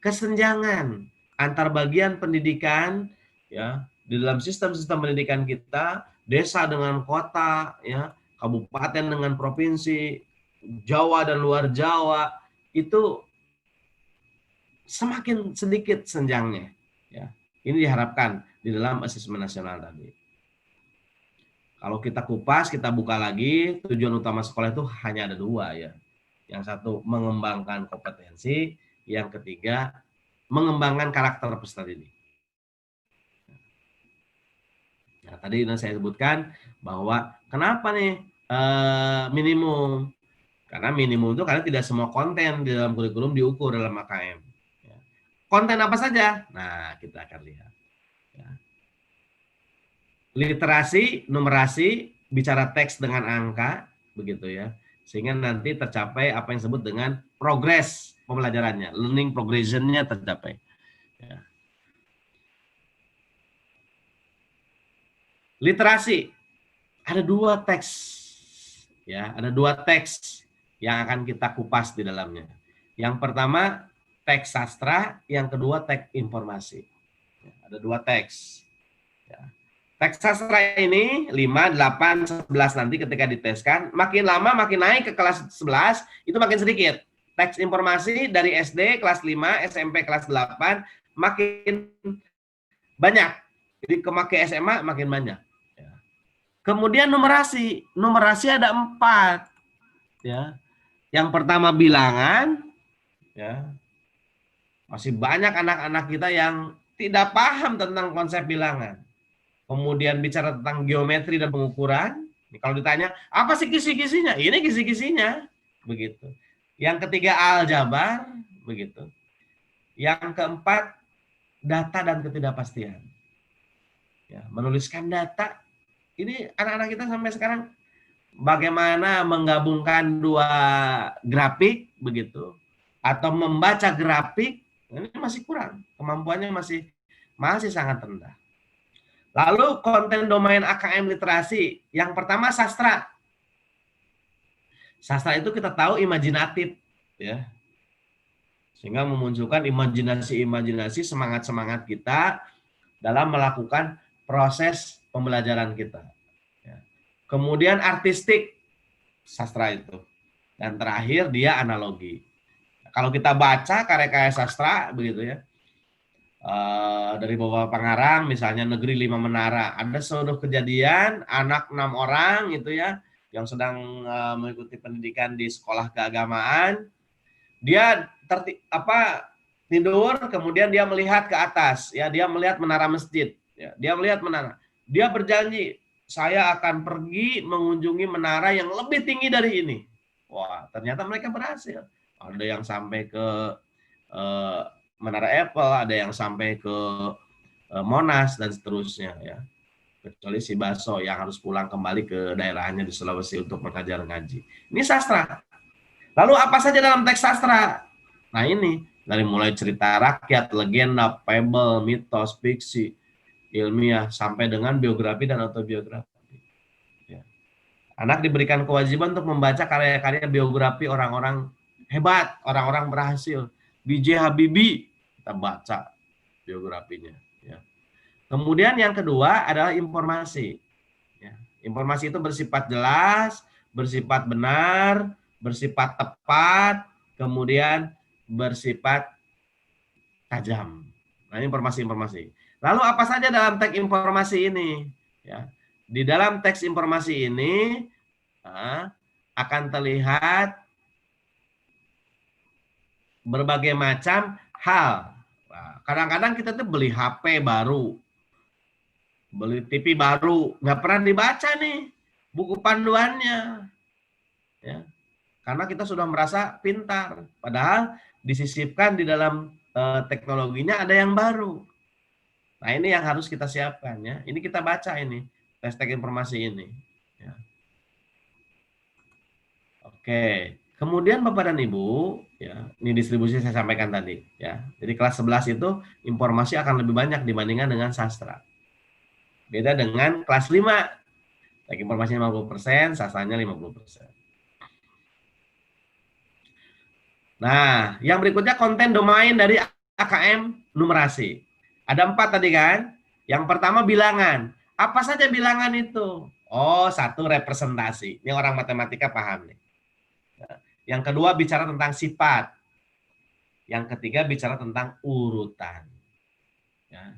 kesenjangan antar bagian pendidikan ya di dalam sistem-sistem pendidikan kita, desa dengan kota, ya, kabupaten dengan provinsi, Jawa dan luar Jawa, itu semakin sedikit senjangnya. Ya. Ini diharapkan di dalam asesmen nasional tadi. Kalau kita kupas, kita buka lagi, tujuan utama sekolah itu hanya ada 2 ya. Yang satu mengembangkan kompetensi, yang ketiga mengembangkan karakter peserta didik. Nah, tadi saya sebutkan bahwa kenapa nih minimum? Karena minimum itu karena tidak semua konten di dalam kurikulum diukur dalam AKM. Konten apa saja? Nah, kita akan lihat. Ya. Literasi, numerasi, bicara teks dengan angka, begitu ya. Sehingga nanti tercapai apa yang disebut dengan progres pembelajarannya, learning progression-nya tercapai. Ya. Literasi, ada 2 teks, ya, ada 2 teks yang akan kita kupas di dalamnya. Yang pertama teks sastra, yang kedua teks informasi. Ya, ada 2 teks. Ya. Teks sastra ini 5, 8, 11 nanti ketika diteskan, makin lama makin naik ke kelas 11, itu makin sedikit. Teks informasi dari SD kelas 5, SMP kelas 8, makin banyak. Jadi kemakai SMA makin banyak. Ya. Kemudian numerasi. Numerasi ada 4. Ya. Yang pertama bilangan. Ya. Masih banyak anak-anak kita yang tidak paham tentang konsep bilangan. Kemudian bicara tentang geometri dan pengukuran. Kalau ditanya, apa sih kisi-kisinya? Ini kisi-kisinya. Begitu. Yang ketiga, aljabar. Begitu. Yang keempat, data dan ketidakpastian. Ya, menuliskan data. Ini anak-anak kita sampai sekarang bagaimana menggabungkan dua grafik begitu atau membaca grafik, ini masih kurang, kemampuannya masih sangat rendah. Lalu konten domain AKM literasi, yang pertama sastra. Sastra itu kita tahu imajinatif, ya, sehingga memunculkan imajinasi-imajinasi, semangat-semangat kita dalam melakukan proses pembelajaran kita. Ya. Kemudian artistik, sastra itu. Dan terakhir dia analogi. Kalau kita baca karya-karya sastra, begitu ya, dari Bapak Pangarang, misalnya Negeri 5 Menara, ada suatu kejadian anak 6 orang itu ya, yang sedang mengikuti pendidikan di sekolah keagamaan, dia tidur, kemudian dia melihat ke atas, ya, dia melihat menara masjid, ya, dia melihat menara, dia berjanji, saya akan pergi mengunjungi menara yang lebih tinggi dari ini. Wah, ternyata mereka berhasil. Ada yang sampai ke Menara Eiffel, ada yang sampai ke Monas dan seterusnya, ya. Kecuali si Baso yang harus pulang kembali ke daerahnya di Sulawesi untuk mengajar ngaji. Ini sastra. Lalu apa saja dalam teks sastra? Nah ini, dari mulai cerita rakyat, legenda, fable, mitos, fiksi, ilmiah, sampai dengan biografi dan autobiografi. Ya. Anak diberikan kewajiban untuk membaca karya-karya biografi orang-orang hebat, orang-orang berhasil. B.J. Habibie, kita baca biografinya. Ya. Kemudian yang kedua adalah informasi. Ya. Informasi itu bersifat jelas, bersifat benar, bersifat tepat, kemudian bersifat tajam. Nah, informasi-informasi. Lalu apa saja dalam teks informasi ini? Ya. Di dalam teks informasi ini akan terlihat berbagai macam hal. Kadang-kadang kita tuh beli HP baru, beli TV baru, nggak pernah dibaca nih buku panduannya. Ya. Karena kita sudah merasa pintar, padahal disisipkan di dalam teknologinya ada yang baru. Nah ini yang harus kita siapkan ya. Ini kita baca ini teks informasi ini. Ya. Oke, kemudian Bapak dan Ibu, ya ini distribusi saya sampaikan tadi. Ya, jadi kelas 11 itu informasi akan lebih banyak dibandingkan dengan sastra. Beda dengan kelas 5, teks informasi 50%, sastranya 50%. Nah, yang berikutnya konten domain dari AKM numerasi. Ada 4 tadi kan? Yang pertama bilangan. Apa saja bilangan itu? Oh, 1 representasi. Ini orang matematika paham nih. Yang kedua bicara tentang sifat. Yang ketiga bicara tentang urutan. Ya,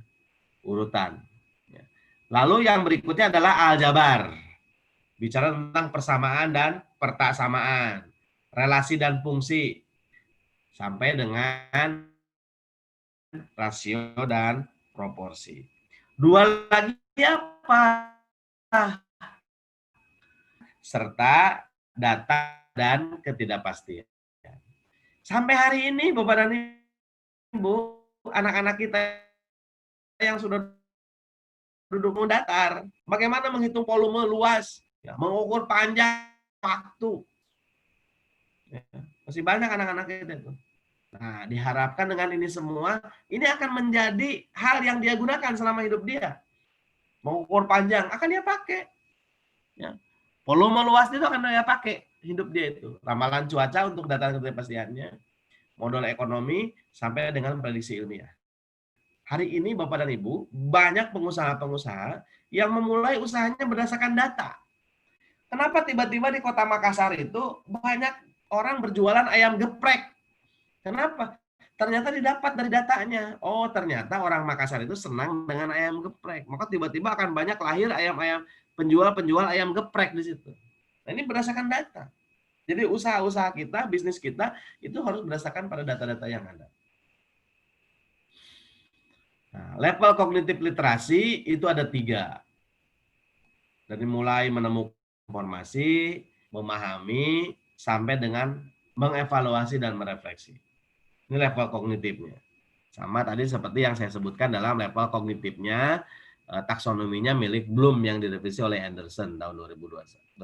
urutan. Ya. Lalu yang berikutnya adalah aljabar. Bicara tentang persamaan dan pertaksamaan. Relasi dan fungsi. Sampai dengan rasio dan proporsi. 2 lagi apa? Serta data dan ketidakpastian. Sampai hari ini Bapak dan Ibu, anak-anak kita yang sudah duduk datar, bagaimana menghitung volume luas, ya, mengukur panjang waktu. Ya, masih banyak anak-anak kita itu. Nah, diharapkan dengan ini semua, ini akan menjadi hal yang dia gunakan selama hidup dia. Mengukur panjang, akan dia pakai. Ya. Volume luas itu akan dia pakai hidup dia itu. Ramalan cuaca untuk data ketidakpastiannya, modal ekonomi, sampai dengan prediksi ilmiah. Hari ini Bapak dan Ibu, banyak pengusaha-pengusaha yang memulai usahanya berdasarkan data. Kenapa tiba-tiba di kota Makassar itu banyak orang berjualan ayam geprek? Kenapa? Ternyata didapat dari datanya. Oh, ternyata orang Makassar itu senang dengan ayam geprek. Maka tiba-tiba akan banyak lahir ayam-ayam penjual-penjual ayam geprek di situ. Nah, ini berdasarkan data. Jadi usaha-usaha kita, bisnis kita itu harus berdasarkan pada data-data yang ada. Nah, level kognitif literasi itu ada 3. Dari mulai menemukan informasi, memahami, sampai dengan mengevaluasi dan merefleksi. Ini level kognitifnya. Sama tadi seperti yang saya sebutkan dalam level kognitifnya, taksonominya milik Bloom yang direvisi oleh Anderson tahun 2001.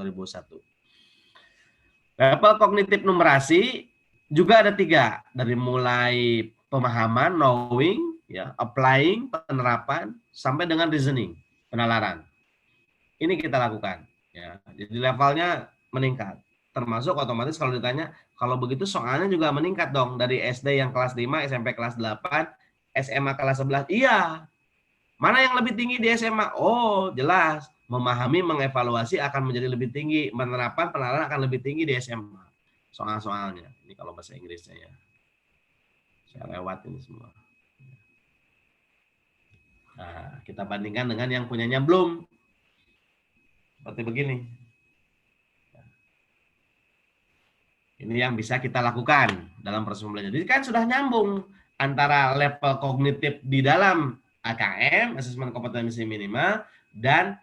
Level kognitif numerasi juga ada 3, dari mulai pemahaman, knowing, ya, applying, penerapan, sampai dengan reasoning, penalaran. Ini kita lakukan. Ya. Jadi levelnya meningkat. Termasuk otomatis kalau ditanya, kalau begitu soalnya juga meningkat dong. Dari SD yang kelas 5, SMP kelas 8, SMA kelas 11. Iya. Mana yang lebih tinggi di SMA? Oh, jelas. Memahami, mengevaluasi akan menjadi lebih tinggi. Penerapan, penalaran akan lebih tinggi di SMA. Soal-soalnya. Ini kalau bahasa Inggrisnya ya. Saya lewat ini semua. Nah, kita bandingkan dengan yang punyanya belum. Seperti begini. Ini yang bisa kita lakukan dalam proses pembelajaran. Jadi kan sudah nyambung antara level kognitif di dalam AKM, asesmen kompetensi minimal, dan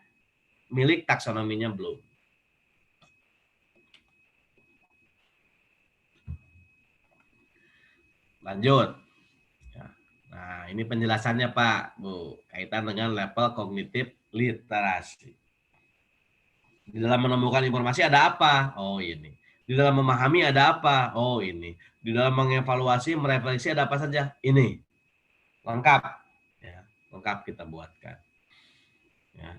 milik taksonominya belum. Lanjut. Nah, ini penjelasannya Pak, Bu, kaitan dengan level kognitif literasi. Di dalam menemukan informasi ada apa? Oh, ini. Di dalam memahami ada apa? Oh, ini. Di dalam mengevaluasi, merefleksi ada apa saja? Ini. Lengkap. Ya, lengkap kita buatkan. Ya.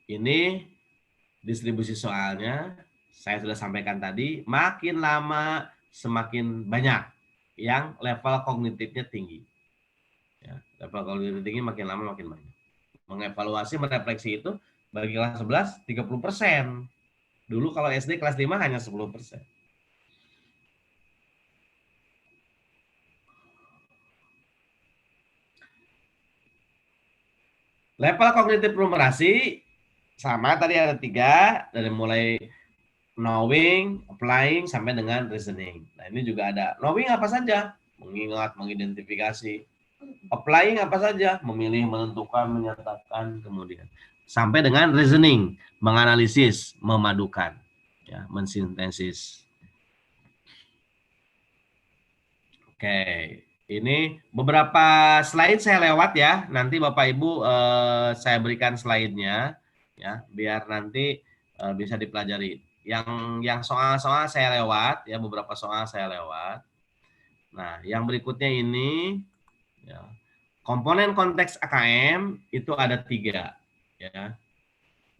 Ini distribusi soalnya. Saya sudah sampaikan tadi, makin lama semakin banyak yang level kognitifnya tinggi. Ya, level kognitif tinggi makin lama makin banyak. Mengevaluasi, merefleksi itu bagi kelas 11 30%. Dulu kalau SD kelas 5 hanya 10%. Level kognitif numerasi sama tadi ada 3, dari mulai knowing, applying, sampai dengan reasoning. Nah, ini juga ada knowing apa saja? Mengingat, mengidentifikasi. Applying apa saja? Memilih, menentukan, menyatakan, kemudian. Sampai dengan reasoning, menganalisis, memadukan, ya, mensintesis. Oke, ini beberapa slide saya lewat ya. Nanti Bapak Ibu saya berikan slide-nya ya, biar nanti bisa dipelajari. Yang soal-soal saya lewat ya, beberapa soal saya lewat. Nah, yang berikutnya ini ya, komponen konteks AKM itu ada 3 ya.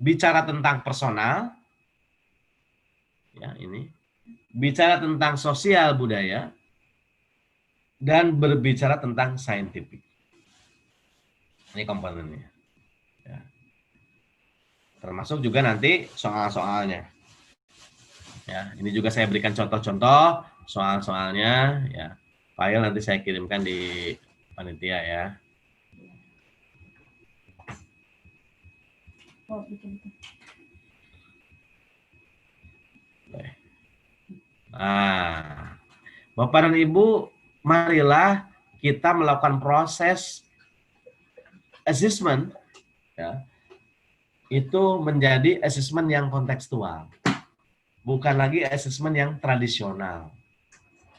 Bicara tentang personal ya, ini. Bicara tentang sosial budaya, dan berbicara tentang saintifik. Ini komponennya. Ya. Termasuk juga nanti soal-soalnya. Ya, ini juga saya berikan contoh-contoh soal-soalnya. Ya, file nanti saya kirimkan di panitia ya. Nah, Bapak dan Ibu, marilah kita melakukan proses assessment, ya, itu menjadi assessment yang kontekstual, bukan lagi assessment yang tradisional.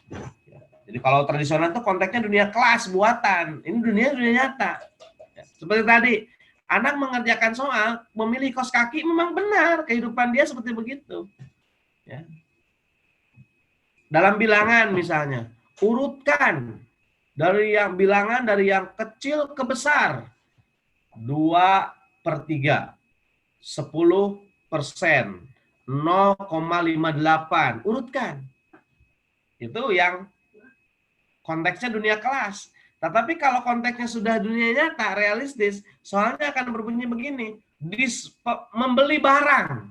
Ya, jadi kalau tradisional itu konteksnya dunia kelas buatan, ini dunia nyata. Ya, seperti tadi, anak mengerjakan soal, memilih kaos kaki memang benar, kehidupan dia seperti begitu. Ya. Dalam bilangan misalnya, urutkan dari yang bilangan dari yang kecil ke besar. 2/3, 10%, 0,58. Urutkan. Itu yang konteksnya dunia kelas. Tetapi kalau konteksnya sudah dunia nyata, realistis, soalnya akan berbunyi begini. Membeli barang.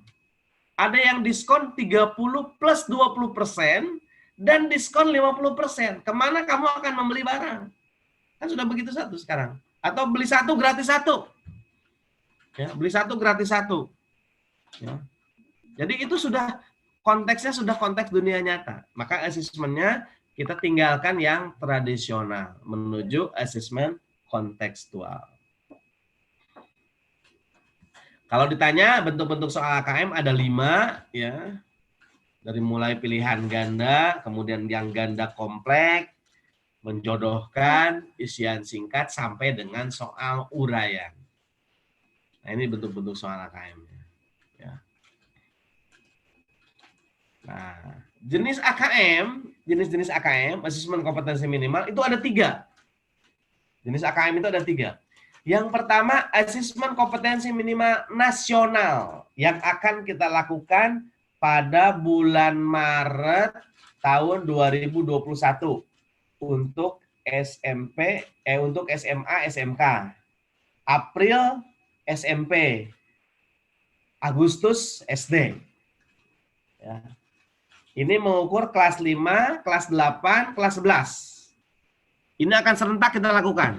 Ada yang diskon 30 plus 20%, dan diskon 50%. Kemana kamu akan membeli barang? Kan sudah begitu satu sekarang. Atau beli 1 gratis 1. Ya, beli 1 gratis 1. Ya. Jadi itu sudah konteksnya sudah konteks dunia nyata. Maka asesmennya kita tinggalkan yang tradisional menuju asesmen kontekstual. Kalau ditanya bentuk-bentuk soal AKM ada 5 ya. Dari mulai pilihan ganda, kemudian yang ganda kompleks, menjodohkan, isian singkat sampai dengan soal uraian. Nah, ini bentuk-bentuk soal AKM. Ya. Nah, jenis-jenis AKM, asesmen kompetensi minimal, itu ada 3. Jenis AKM itu ada 3. Yang pertama, asesmen kompetensi minimal nasional yang akan kita lakukan pada bulan Maret tahun 2021 untuk SMP, untuk SMA, SMK. April SMP, Agustus SD. Ya. Ini mengukur kelas 5, kelas 8, kelas 11. Ini akan serentak kita lakukan.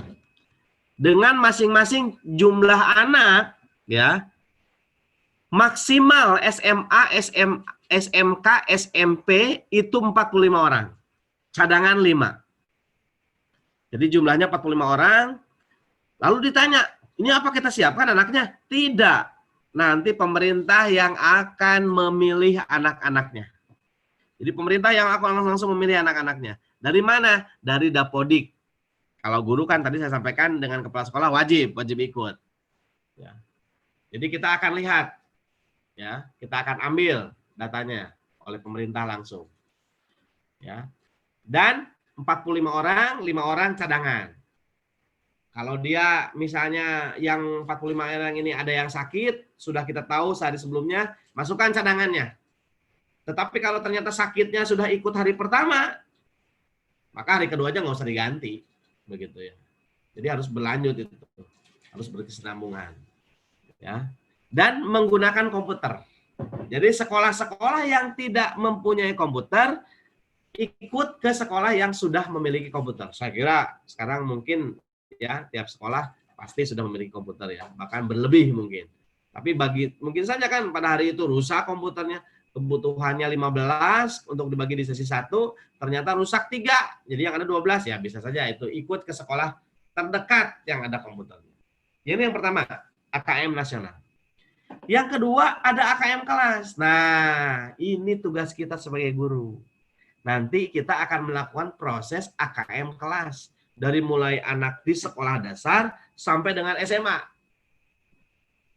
Dengan masing-masing jumlah anak, ya, maksimal SMA, SMK, SMP itu 45 orang. Cadangan 5. Jadi jumlahnya 45 orang. Lalu ditanya, ini apa kita siapkan anaknya? Tidak. Nanti pemerintah yang akan memilih anak-anaknya. Jadi pemerintah yang akan langsung memilih anak-anaknya. Dari mana? Dari Dapodik. Kalau guru kan tadi saya sampaikan dengan kepala sekolah wajib ikut. Ya. Jadi kita akan lihat, ya, kita akan ambil datanya oleh pemerintah langsung. Ya. Dan 45 orang, 5 orang cadangan. Kalau dia misalnya yang 45 orang ini ada yang sakit, sudah kita tahu sehari sebelumnya, masukkan cadangannya. Tetapi kalau ternyata sakitnya sudah ikut hari pertama, maka hari keduanya nggak usah diganti. Begitu ya. Jadi harus berlanjut itu. Harus berkesinambungan. Ya. Dan menggunakan komputer. Jadi sekolah-sekolah yang tidak mempunyai komputer, ikut ke sekolah yang sudah memiliki komputer. Saya kira sekarang mungkin ya tiap sekolah pasti sudah memiliki komputer ya, bahkan berlebih mungkin. Tapi mungkin saja kan pada hari itu rusak komputernya, kebutuhannya 15 untuk dibagi di sesi 1, ternyata rusak 3, jadi yang ada 12, ya bisa saja itu ikut ke sekolah terdekat yang ada komputernya. Ini yang pertama, AKM nasional. Yang kedua ada AKM kelas. Nah, ini tugas kita sebagai guru. Nanti kita akan melakukan proses AKM kelas. Dari mulai anak di sekolah dasar sampai dengan SMA.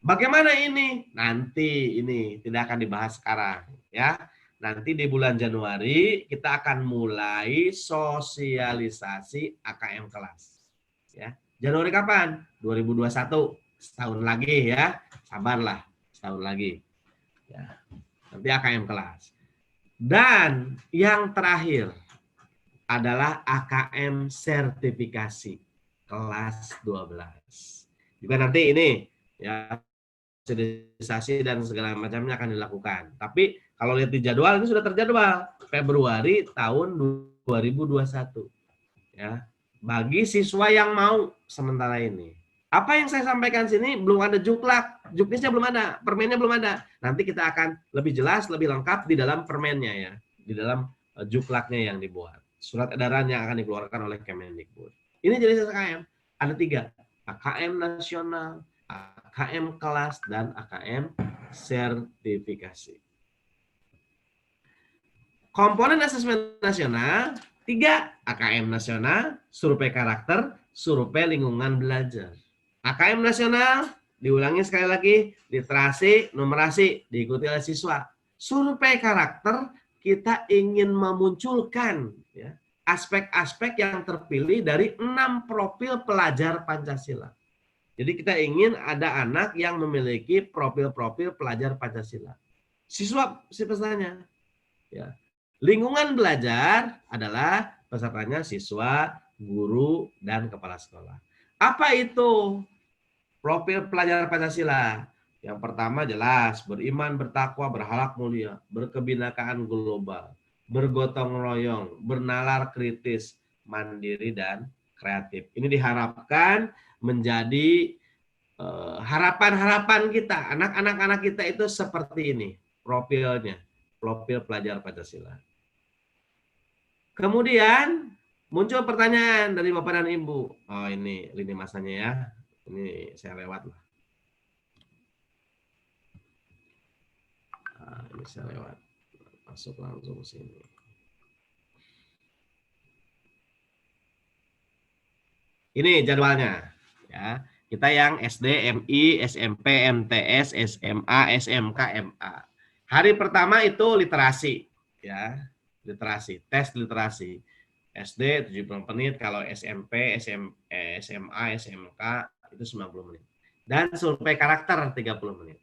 Bagaimana ini? Nanti ini tidak akan dibahas sekarang. Ya. Nanti di bulan Januari kita akan mulai sosialisasi AKM kelas. Ya. Januari kapan? 2021. Setahun lagi ya. Sabarlah, setahun lagi. Ya. Nanti AKM kelas. Dan yang terakhir adalah AKM sertifikasi kelas 12. Juga nanti ini ya sosialisasi dan segala macamnya akan dilakukan. Tapi kalau lihat di jadwal ini sudah terjadwal Februari tahun 2021. Ya. Bagi siswa yang mau sementara ini. Apa yang saya sampaikan sini belum ada juklak, juknisnya belum ada, permennya belum ada. Nanti kita akan lebih jelas, lebih lengkap di dalam permennya ya, di dalam juklaknya yang dibuat. Surat edaran yang akan dikeluarkan oleh Kemendikbud. Ini jenis AKM. Ada 3. AKM nasional, AKM kelas, dan AKM sertifikasi. Komponen asesmen nasional, 3. AKM nasional, survei karakter, survei lingkungan belajar. AKM nasional, diulangi sekali lagi, literasi, numerasi, diikuti oleh siswa. Survei karakter, kita ingin memunculkan ya, aspek-aspek yang terpilih dari 6 profil pelajar Pancasila. Jadi kita ingin ada anak yang memiliki profil-profil pelajar Pancasila. Siswa pesertanya. Ya. Lingkungan belajar adalah pesertanya siswa, guru, dan kepala sekolah. Apa itu profil pelajar Pancasila? Yang pertama jelas, beriman, bertakwa, berhalak mulia, berkebinakaan global, bergotong royong, bernalar kritis, mandiri, dan kreatif. Ini diharapkan menjadi harapan-harapan kita. Anak-anak kita itu seperti ini profilnya, profil pelajar Pancasila. Kemudian muncul pertanyaan dari Bapak dan Ibu. Oh ini lini masanya ya. Ini saya lewat lah. Nah, ini saya lewat. Masuk langsung sini. Ini jadwalnya. Ya, kita yang SD, MI, SMP, MTS, SMA, SMK, MA. Hari pertama itu literasi, ya, literasi, tes literasi. SD 70 menit, kalau SMP, SMA, SMK itu 90 menit. Dan survei karakter 30 menit.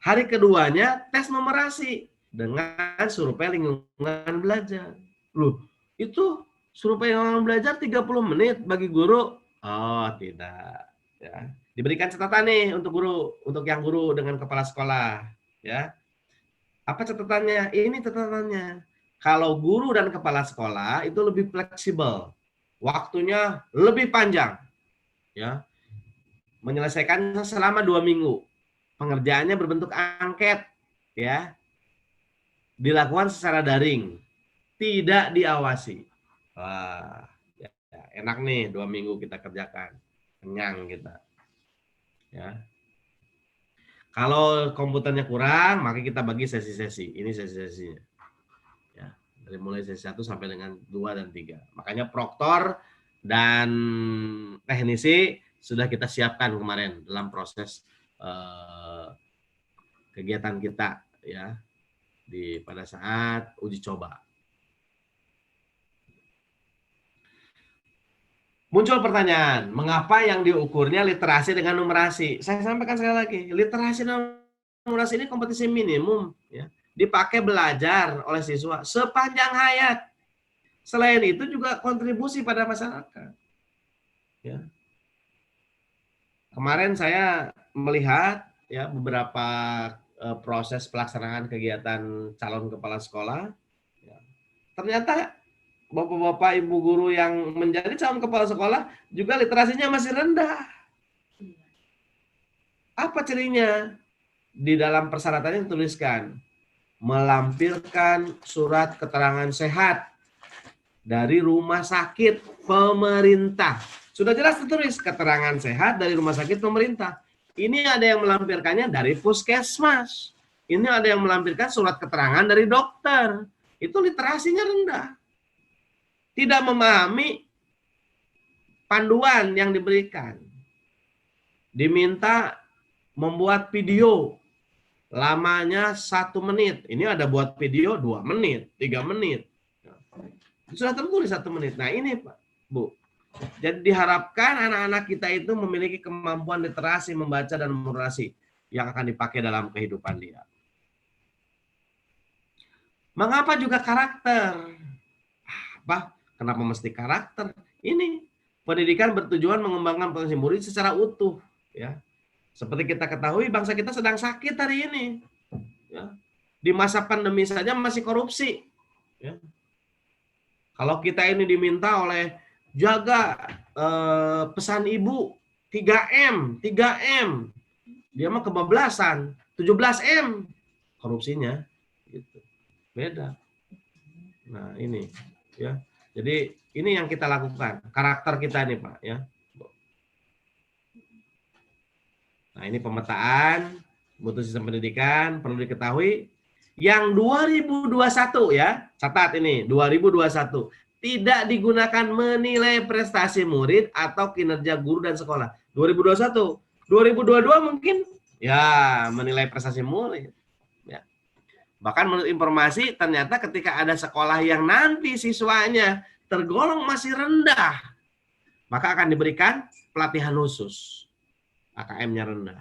Hari keduanya tes numerasi dengan survei lingkungan belajar. Loh, itu survei lingkungan belajar 30 menit bagi guru? Oh, tidak. Ya. Diberikan catatan nih untuk guru, untuk yang guru dengan kepala sekolah. Ya. Apa catatannya? Ini catatannya. Kalau guru dan kepala sekolah itu lebih fleksibel. Waktunya lebih panjang. Ya. Menyelesaikan selama 2 minggu. Pengerjaannya berbentuk angket. Ya. Dilakukan secara daring. Tidak diawasi. Wah, ya, enak nih 2 minggu kita kerjakan. Kenyang kita. Ya. Kalau komputernya kurang, maka kita bagi sesi-sesi. Ini sesi-sesinya. Ya, dari mulai sesi 1 sampai dengan 2 dan 3. Makanya proktor dan teknisi sudah kita siapkan kemarin dalam proses kegiatan kita, ya, pada saat uji coba. Muncul pertanyaan, mengapa yang diukurnya literasi dengan numerasi? Saya sampaikan sekali lagi, literasi dan numerasi ini kompetisi minimum, ya, dipakai belajar oleh siswa sepanjang hayat. Selain itu juga kontribusi pada masyarakat. Ya. Kemarin saya melihat, ya, beberapa proses pelaksanaan kegiatan calon kepala sekolah. Ya. Ternyata bapak-bapak, ibu guru yang menjadi calon kepala sekolah juga literasinya masih rendah. Apa cirinya? Di dalam persyaratannya dituliskan, melampirkan surat keterangan sehat dari rumah sakit pemerintah. Sudah jelas tertulis, keterangan sehat dari rumah sakit pemerintah. Ini ada yang melampirkannya dari puskesmas. Ini ada yang melampirkan surat keterangan dari dokter. Itu literasinya rendah. Tidak memahami panduan yang diberikan. Diminta membuat video, lamanya 1 menit. Ini ada buat video 2 menit, 3 menit. Sudah tertulis 1 menit. Nah ini Pak, Bu. Jadi diharapkan anak-anak kita itu memiliki kemampuan literasi, membaca dan menumerasi yang akan dipakai dalam kehidupan dia. Mengapa juga karakter? Apa? Kenapa mesti karakter? Ini pendidikan bertujuan mengembangkan potensi murid secara utuh. Ya, seperti kita ketahui, bangsa kita sedang sakit hari ini. Ya. Di masa pandemi saja masih korupsi. Ya. Kalau kita ini diminta oleh jaga pesan ibu 3M, dia mah kebablasan 17M korupsinya, gitu. Beda. Nah ini, ya. Jadi ini yang kita lakukan, karakter kita nih Pak, ya. Nah ini pemetaan mutu sistem pendidikan, perlu diketahui yang 2021 ya, catat ini 2021 tidak digunakan menilai prestasi murid atau kinerja guru dan sekolah. 2021, 2022 mungkin ya menilai prestasi murid. Ya. Bahkan menurut informasi ternyata ketika ada sekolah yang nanti siswanya tergolong masih rendah, maka akan diberikan pelatihan khusus. AKM-nya rendah.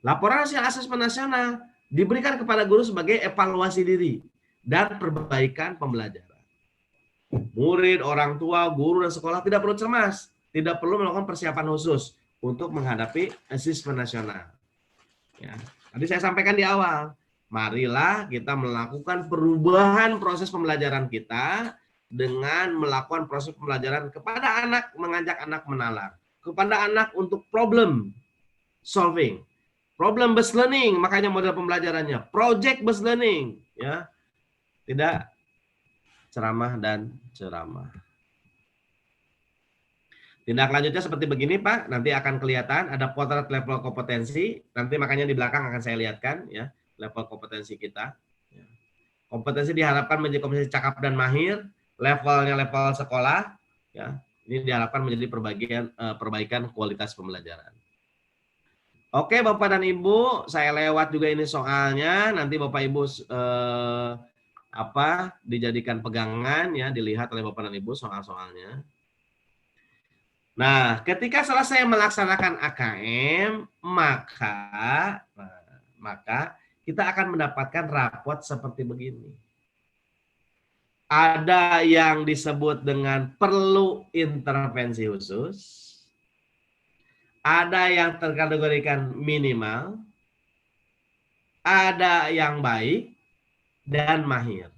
Laporan hasil asesmen nasional diberikan kepada guru sebagai evaluasi diri dan perbaikan pembelajaran. Murid, orang tua, guru, dan sekolah tidak perlu cemas, tidak perlu melakukan persiapan khusus untuk menghadapi asesmen nasional. Ya. Tadi saya sampaikan di awal, marilah kita melakukan perubahan proses pembelajaran kita dengan melakukan proses pembelajaran kepada anak, mengajak anak menalar, kepada anak untuk problem solving, problem based learning, makanya model pembelajarannya project based learning, ya, tidak ceramah dan ceramah. Tindak lanjutnya seperti begini Pak, nanti akan kelihatan ada potret level kompetensi, nanti makanya di belakang akan saya lihatkan, ya, level kompetensi kita. Kompetensi diharapkan menjadi kompetensi cakap dan mahir, levelnya level sekolah, ya, Ini diharapkan menjadi perbaikan kualitas pembelajaran. Oke, Bapak dan Ibu, saya lewat juga ini soalnya. Nanti Bapak Ibu dijadikan pegangan ya, dilihat oleh Bapak dan Ibu soal-soalnya. Nah, ketika selesai melaksanakan AKM, maka kita akan mendapatkan rapot seperti begini. Ada yang disebut dengan perlu intervensi khusus, ada yang terkategorikan minimal, ada yang baik, dan mahir.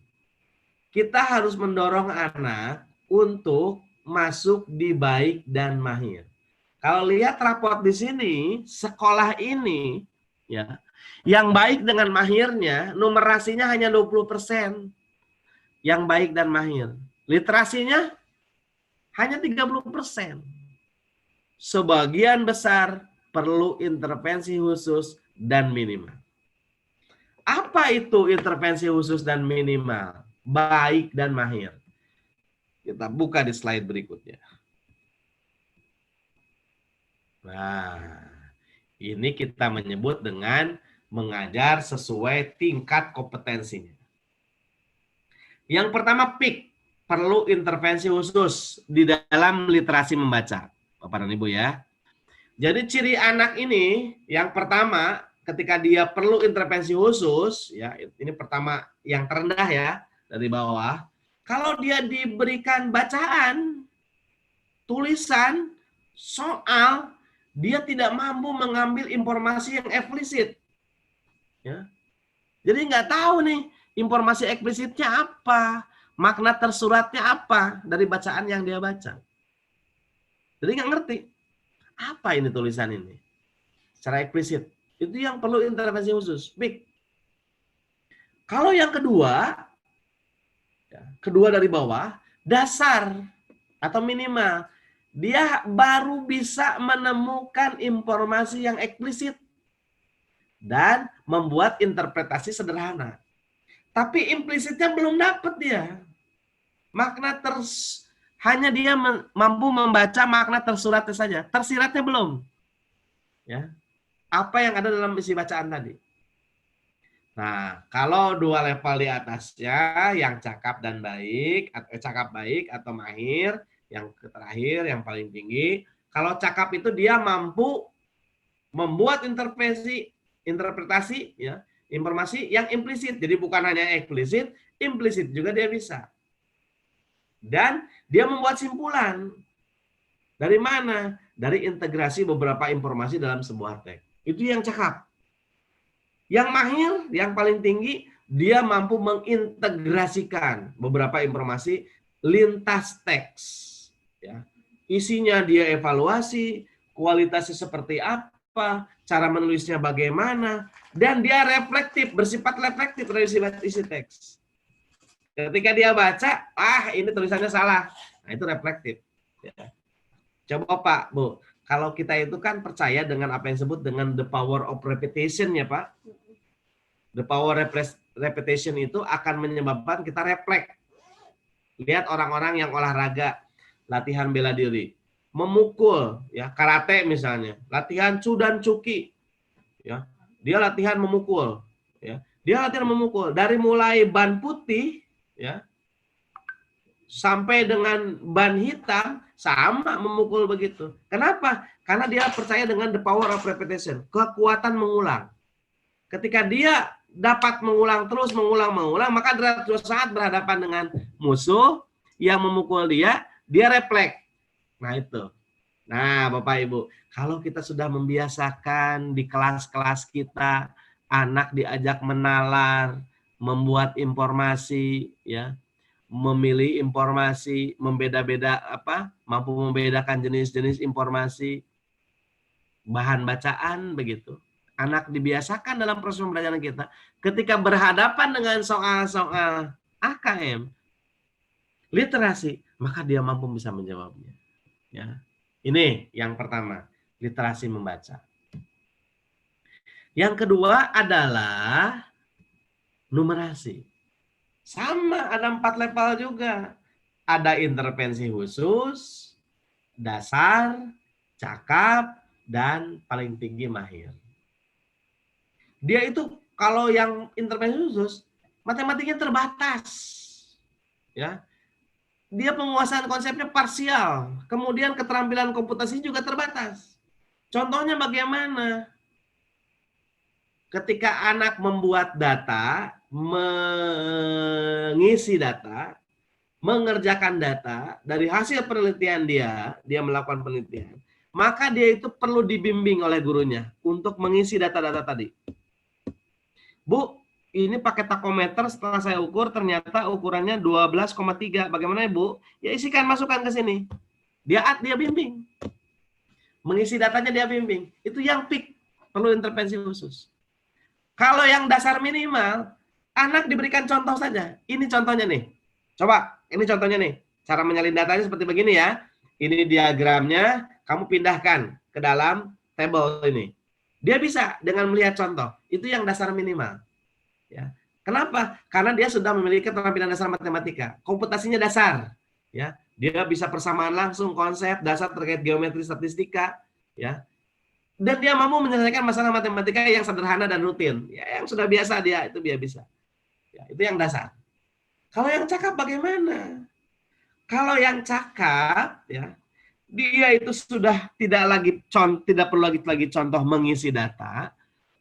Kita harus mendorong anak untuk masuk di baik dan mahir. Kalau lihat raport di sini, sekolah ini ya, yang baik dengan mahirnya numerasinya hanya 20%. Yang baik dan mahir. Literasinya hanya 30%. Sebagian besar perlu intervensi khusus dan minimal. Apa itu intervensi khusus dan minimal? Baik dan mahir. Kita buka di slide berikutnya. Nah, ini kita menyebut dengan mengajar sesuai tingkat kompetensinya. Yang pertama PIK, perlu intervensi khusus di dalam literasi membaca. Bapak dan Ibu ya. Jadi ciri anak ini yang pertama ketika dia perlu intervensi khusus, ya ini pertama yang terendah ya dari bawah. Kalau dia diberikan bacaan, tulisan, soal, dia tidak mampu mengambil informasi yang eksplisit. Ya. Jadi nggak tahu nih informasi eksplisitnya apa, makna tersuratnya apa dari bacaan yang dia baca. Jadi nggak ngerti apa ini tulisan ini secara eksplisit. Itu yang perlu intervensi khusus. Big. Kalau yang kedua, kedua dari bawah, dasar atau minimal, dia baru bisa menemukan informasi yang eksplisit dan membuat interpretasi sederhana. Tapi implisitnya belum dapat dia. Hanya dia mampu membaca makna tersuratnya saja. Tersiratnya belum. Ya. Apa yang ada dalam isi bacaan tadi. Nah, kalau dua level di atasnya, yang cakap dan baik, cakap baik atau mahir, yang terakhir, yang paling tinggi. Kalau cakap itu dia mampu membuat interpretasi, ya, informasi yang implisit. Jadi bukan hanya eksplisit, implisit juga dia bisa. Dan dia membuat simpulan. Dari mana? Dari integrasi beberapa informasi dalam sebuah teks. Itu yang cakap. Yang mahir, yang paling tinggi, dia mampu mengintegrasikan beberapa informasi lintas teks. Ya. Isinya dia evaluasi, kualitasnya seperti apa, cara menulisnya bagaimana, dan dia reflektif, bersifat reflektif dari isi teks. Ketika dia baca, ini tulisannya salah. Nah, itu reflektif. Ya. Coba Pak, Bu, kalau kita itu kan percaya dengan apa yang disebut dengan the power of repetition ya Pak. The power repetition itu akan menyebabkan kita refleks. Lihat orang-orang yang olahraga, latihan bela diri, memukul, ya karate misalnya, latihan cu dan cuki, ya dia latihan memukul, ya dia latihan memukul dari mulai ban putih, ya sampai dengan ban hitam sama memukul begitu. Kenapa? Karena dia percaya dengan the power of repetition, kekuatan mengulang. Ketika dia dapat mengulang terus, mengulang, maka saat berhadapan dengan musuh yang memukul dia refleks. Nah itu. Nah Bapak Ibu, kalau kita sudah membiasakan di kelas-kelas kita, anak diajak menalar, membuat informasi, ya, memilih informasi, mampu membedakan jenis-jenis informasi, bahan bacaan begitu. Anak dibiasakan dalam proses pembelajaran kita, ketika berhadapan dengan soal-soal AKM, literasi, maka dia mampu bisa menjawabnya. Ya, ini yang pertama, literasi membaca. Yang kedua adalah numerasi. Sama, ada 4 level juga. Ada intervensi khusus, dasar, cakap, dan paling tinggi mahir. Dia itu kalau yang intervensi khusus, matematiknya terbatas. Ya. Dia penguasaan konsepnya parsial, kemudian keterampilan komputasi juga terbatas. Contohnya bagaimana? Ketika anak membuat data, mengisi data, mengerjakan data, dari hasil penelitian dia melakukan penelitian, maka dia itu perlu dibimbing oleh gurunya untuk mengisi data-data tadi. Bu, ini pakai takometer setelah saya ukur ternyata ukurannya 12,3. Bagaimana Bu? Ya isikan, masukkan ke sini. Dia bimbing. Mengisi datanya dia bimbing. Itu yang peak, perlu intervensi khusus. Kalau yang dasar minimal, anak diberikan contoh saja. Ini contohnya nih. Coba, ini contohnya nih. Cara menyalin datanya seperti begini ya. Ini diagramnya, kamu pindahkan ke dalam table ini. Dia bisa dengan melihat contoh. Itu yang dasar minimal. Ya. Kenapa? Karena dia sudah memiliki keterampilan dasar matematika. Komputasinya dasar. Ya. Dia bisa persamaan langsung, konsep, dasar terkait geometri statistika. Ya. Dan dia mampu menyelesaikan masalah matematika yang sederhana dan rutin. Ya, yang sudah biasa dia bisa. Ya, itu yang dasar. Kalau yang cakap bagaimana? Kalau yang cakap, ya, dia itu sudah tidak perlu lagi contoh mengisi data,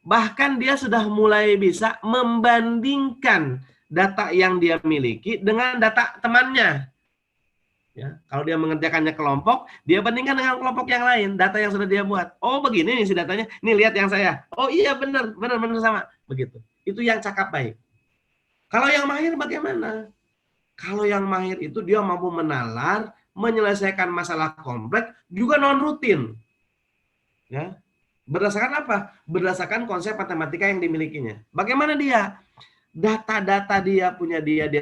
bahkan dia sudah mulai bisa membandingkan data yang dia miliki dengan data temannya. Ya, kalau dia mengerjakannya kelompok, dia bandingkan dengan kelompok yang lain, data yang sudah dia buat. Oh, begini nih si datanya. Nih lihat yang saya. Oh iya benar sama. Begitu. Itu yang cakap baik. Kalau yang mahir bagaimana? Kalau yang mahir itu dia mampu menalar, menyelesaikan masalah kompleks, juga non rutin. Ya. Berdasarkan apa? Berdasarkan konsep matematika yang dimilikinya. Bagaimana dia? Data-data dia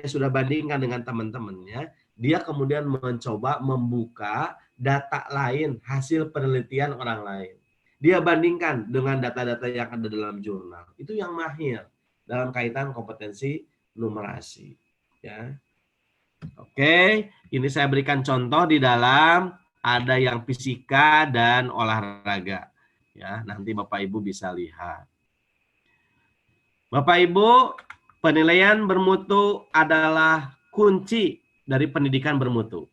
sudah bandingkan dengan teman-temannya. Dia kemudian mencoba membuka data lain, hasil penelitian orang lain. Dia bandingkan dengan data-data yang ada dalam jurnal. Itu yang mahir dalam kaitan kompetensi numerasi. Ya. Oke, ini saya berikan contoh di dalam ada yang fisika dan olahraga. Ya, nanti Bapak Ibu bisa lihat. Bapak Ibu, penilaian bermutu adalah kunci dari pendidikan bermutu.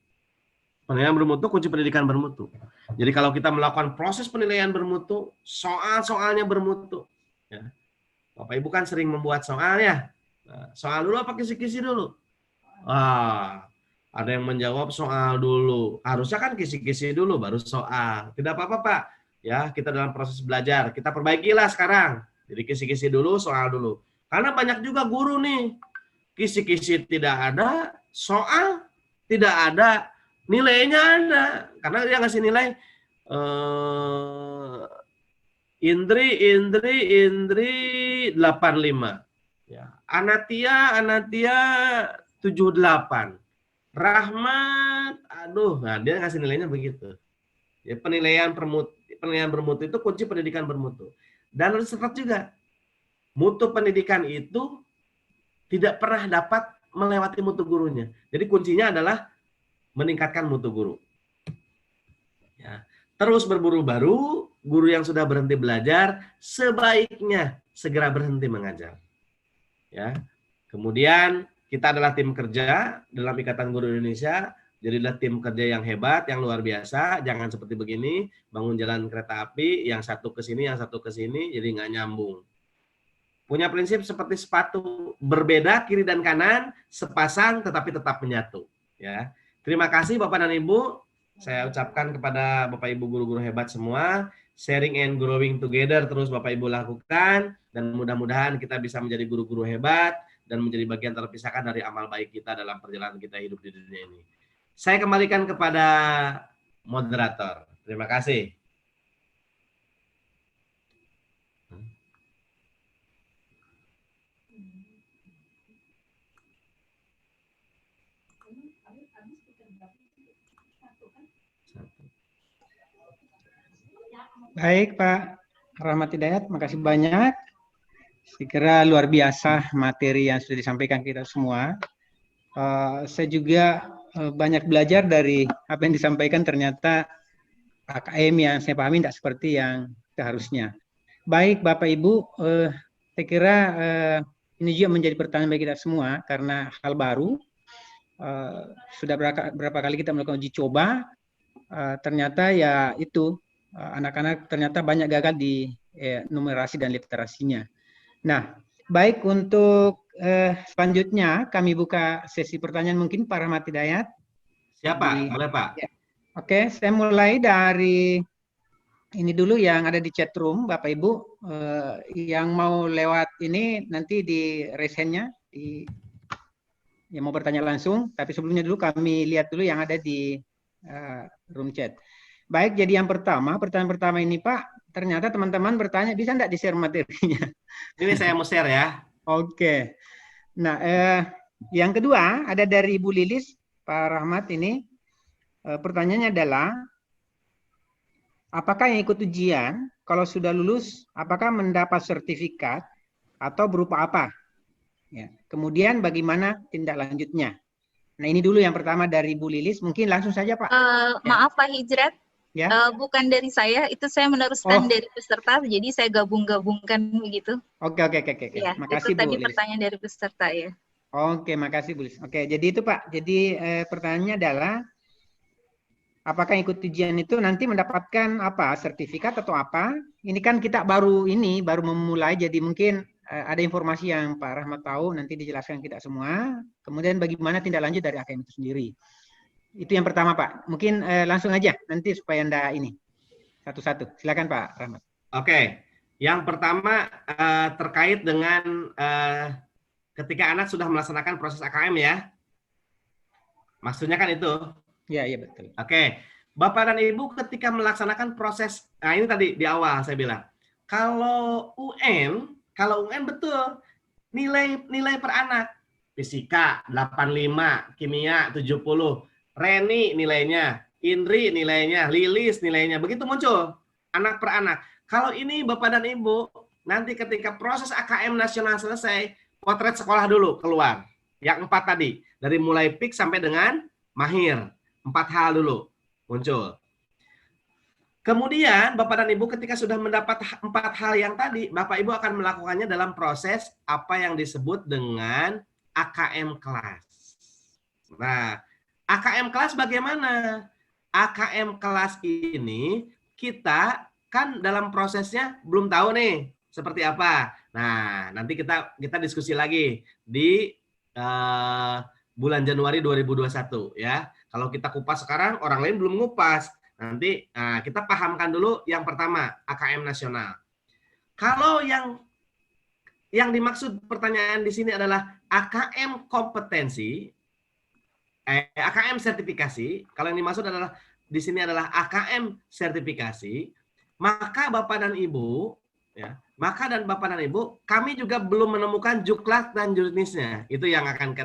Penilaian bermutu, kunci pendidikan bermutu. Jadi kalau kita melakukan proses penilaian bermutu, soal-soalnya bermutu. Ya. Bapak Ibu kan sering membuat soal ya. Nah, soal dulu apa kisi-kisi dulu? Ada yang menjawab soal dulu. Harusnya kan kisi-kisi dulu baru soal. Tidak apa-apa Pak. Ya, kita dalam proses belajar. Kita perbaikilah sekarang. Jadi kisi-kisi dulu, soal dulu. Karena banyak juga guru nih. Kisi-kisi tidak ada, soal tidak ada, nilainya ada. Karena dia ngasih nilai Indri 85. Ya. Anatia 78. Rahmat, nah dia ngasih nilainya begitu. Ya, penilaian bermutu itu kunci pendidikan bermutu. Dan harus cepat juga. Mutu pendidikan itu tidak pernah dapat melewati mutu gurunya. Jadi kuncinya adalah meningkatkan mutu guru. Ya. Terus berburu baru, guru yang sudah berhenti belajar sebaiknya segera berhenti mengajar. Ya. Kemudian kita adalah tim kerja dalam Ikatan Guru Indonesia. Jadilah tim kerja yang hebat, yang luar biasa. Jangan seperti begini, bangun jalan kereta api, yang satu ke sini, yang satu ke sini, jadi nggak nyambung. Punya prinsip seperti sepatu, berbeda kiri dan kanan, sepasang tetapi tetap menyatu. Ya. Terima kasih Bapak dan Ibu. Saya ucapkan kepada Bapak Ibu guru-guru hebat semua, sharing and growing together terus Bapak Ibu lakukan, dan mudah-mudahan kita bisa menjadi guru-guru hebat dan menjadi bagian terpisahkan dari amal baik kita dalam perjalanan kita hidup di dunia ini. Saya kembalikan kepada moderator. Terima kasih. Baik Pak Rahmat Hidayat, makasih banyak. Sekira luar biasa materi yang sudah disampaikan kita semua. Saya juga banyak belajar dari apa yang disampaikan. Ternyata AKM yang saya pahami tidak seperti yang seharusnya. Baik Bapak Ibu, saya kira ini juga menjadi pertanyaan bagi kita semua karena hal baru. Sudah berapa kali kita melakukan uji coba, ternyata ya itu anak-anak ternyata banyak gagal di numerasi dan literasinya. Nah, baik untuk selanjutnya kami buka sesi pertanyaan mungkin Pak Rahmat Hidayat. Siapa? Boleh Pak? Ya. Oke, saya mulai dari ini dulu yang ada di chat room, Bapak Ibu. Yang mau lewat ini nanti di raise hand-nya, yang mau bertanya langsung. Tapi sebelumnya dulu kami lihat dulu yang ada di room chat. Baik, jadi yang pertanyaan pertama ini Pak, ternyata teman-teman bertanya, bisa enggak di-share materinya? Ini saya mau share ya. Oke. Nah, yang kedua ada dari Ibu Lilis, Pak Rahmat ini. Pertanyaannya adalah, apakah yang ikut ujian, kalau sudah lulus, apakah mendapat sertifikat atau berupa apa? Ya. Kemudian bagaimana tindak lanjutnya? Nah, ini dulu yang pertama dari Bu Lilis. Mungkin langsung saja, Pak. Maaf Pak Hijrat, Ya. bukan dari saya, itu saya meneruskan dari peserta, jadi saya gabung-gabungkan begitu. Oke. Ya, Makasih itu Bu tadi Lilis. pertanyaan dari peserta ya. Oke, makasih Bu Lilis. Oke, jadi itu Pak. Jadi pertanyaannya adalah, apakah ikut ujian itu nanti mendapatkan apa? Sertifikat atau apa? Ini kan kita baru memulai, jadi mungkin ada informasi yang Pak Rahmat tahu, nanti dijelaskan kita semua. Kemudian bagaimana tindak lanjut dari AKM itu sendiri. Itu yang pertama Pak. Mungkin langsung aja nanti supaya Anda ini satu-satu. Silakan Pak Rahmat. Oke. Yang pertama terkait dengan ketika anak sudah melaksanakan proses AKM ya. Maksudnya kan itu. Ya, iya betul. Oke, Bapak dan Ibu ketika melaksanakan proses, nah ini tadi di awal saya bilang, kalau UN betul nilai per anak, fisika 85, kimia 70, Reni nilainya, Indri nilainya, Lilis nilainya, begitu muncul anak per anak. Kalau ini Bapak dan Ibu, nanti ketika proses AKM nasional selesai, potret sekolah dulu keluar, yang 4 tadi, dari mulai PIK sampai dengan mahir. 4 hal dulu muncul. Kemudian Bapak dan Ibu ketika sudah mendapat 4 hal yang tadi, Bapak Ibu akan melakukannya dalam proses apa yang disebut dengan AKM kelas. Nah, AKM kelas bagaimana? AKM kelas ini kita kan dalam prosesnya belum tahu nih seperti apa. Nah, nanti kita diskusi lagi di bulan Januari 2021 ya. Kalau kita kupas sekarang, orang lain belum ngupas. Nanti kita pahamkan dulu yang pertama, AKM nasional. Kalau yang dimaksud pertanyaan di sini adalah AKM kompetensi, AKM sertifikasi. Kalau yang dimaksud adalah di sini adalah AKM sertifikasi, maka Bapak dan Ibu, ya, Bapak dan Ibu, kami juga belum menemukan juklat dan jenisnya. Itu yang akan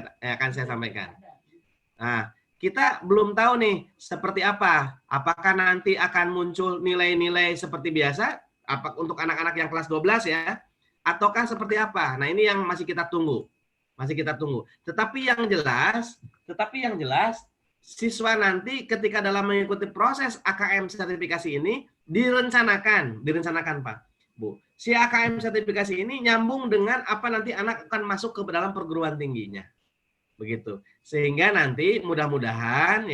saya sampaikan. Nah, kita belum tahu nih seperti apa. Apakah nanti akan muncul nilai-nilai seperti biasa untuk anak-anak yang kelas 12 ya, ataukah seperti apa? Nah, ini yang masih kita tunggu. Tetapi yang jelas siswa nanti ketika dalam mengikuti proses AKM sertifikasi ini direncanakan Pak, Bu. Si AKM sertifikasi ini nyambung dengan apa nanti anak akan masuk ke dalam perguruan tingginya. Begitu. Sehingga nanti mudah-mudahan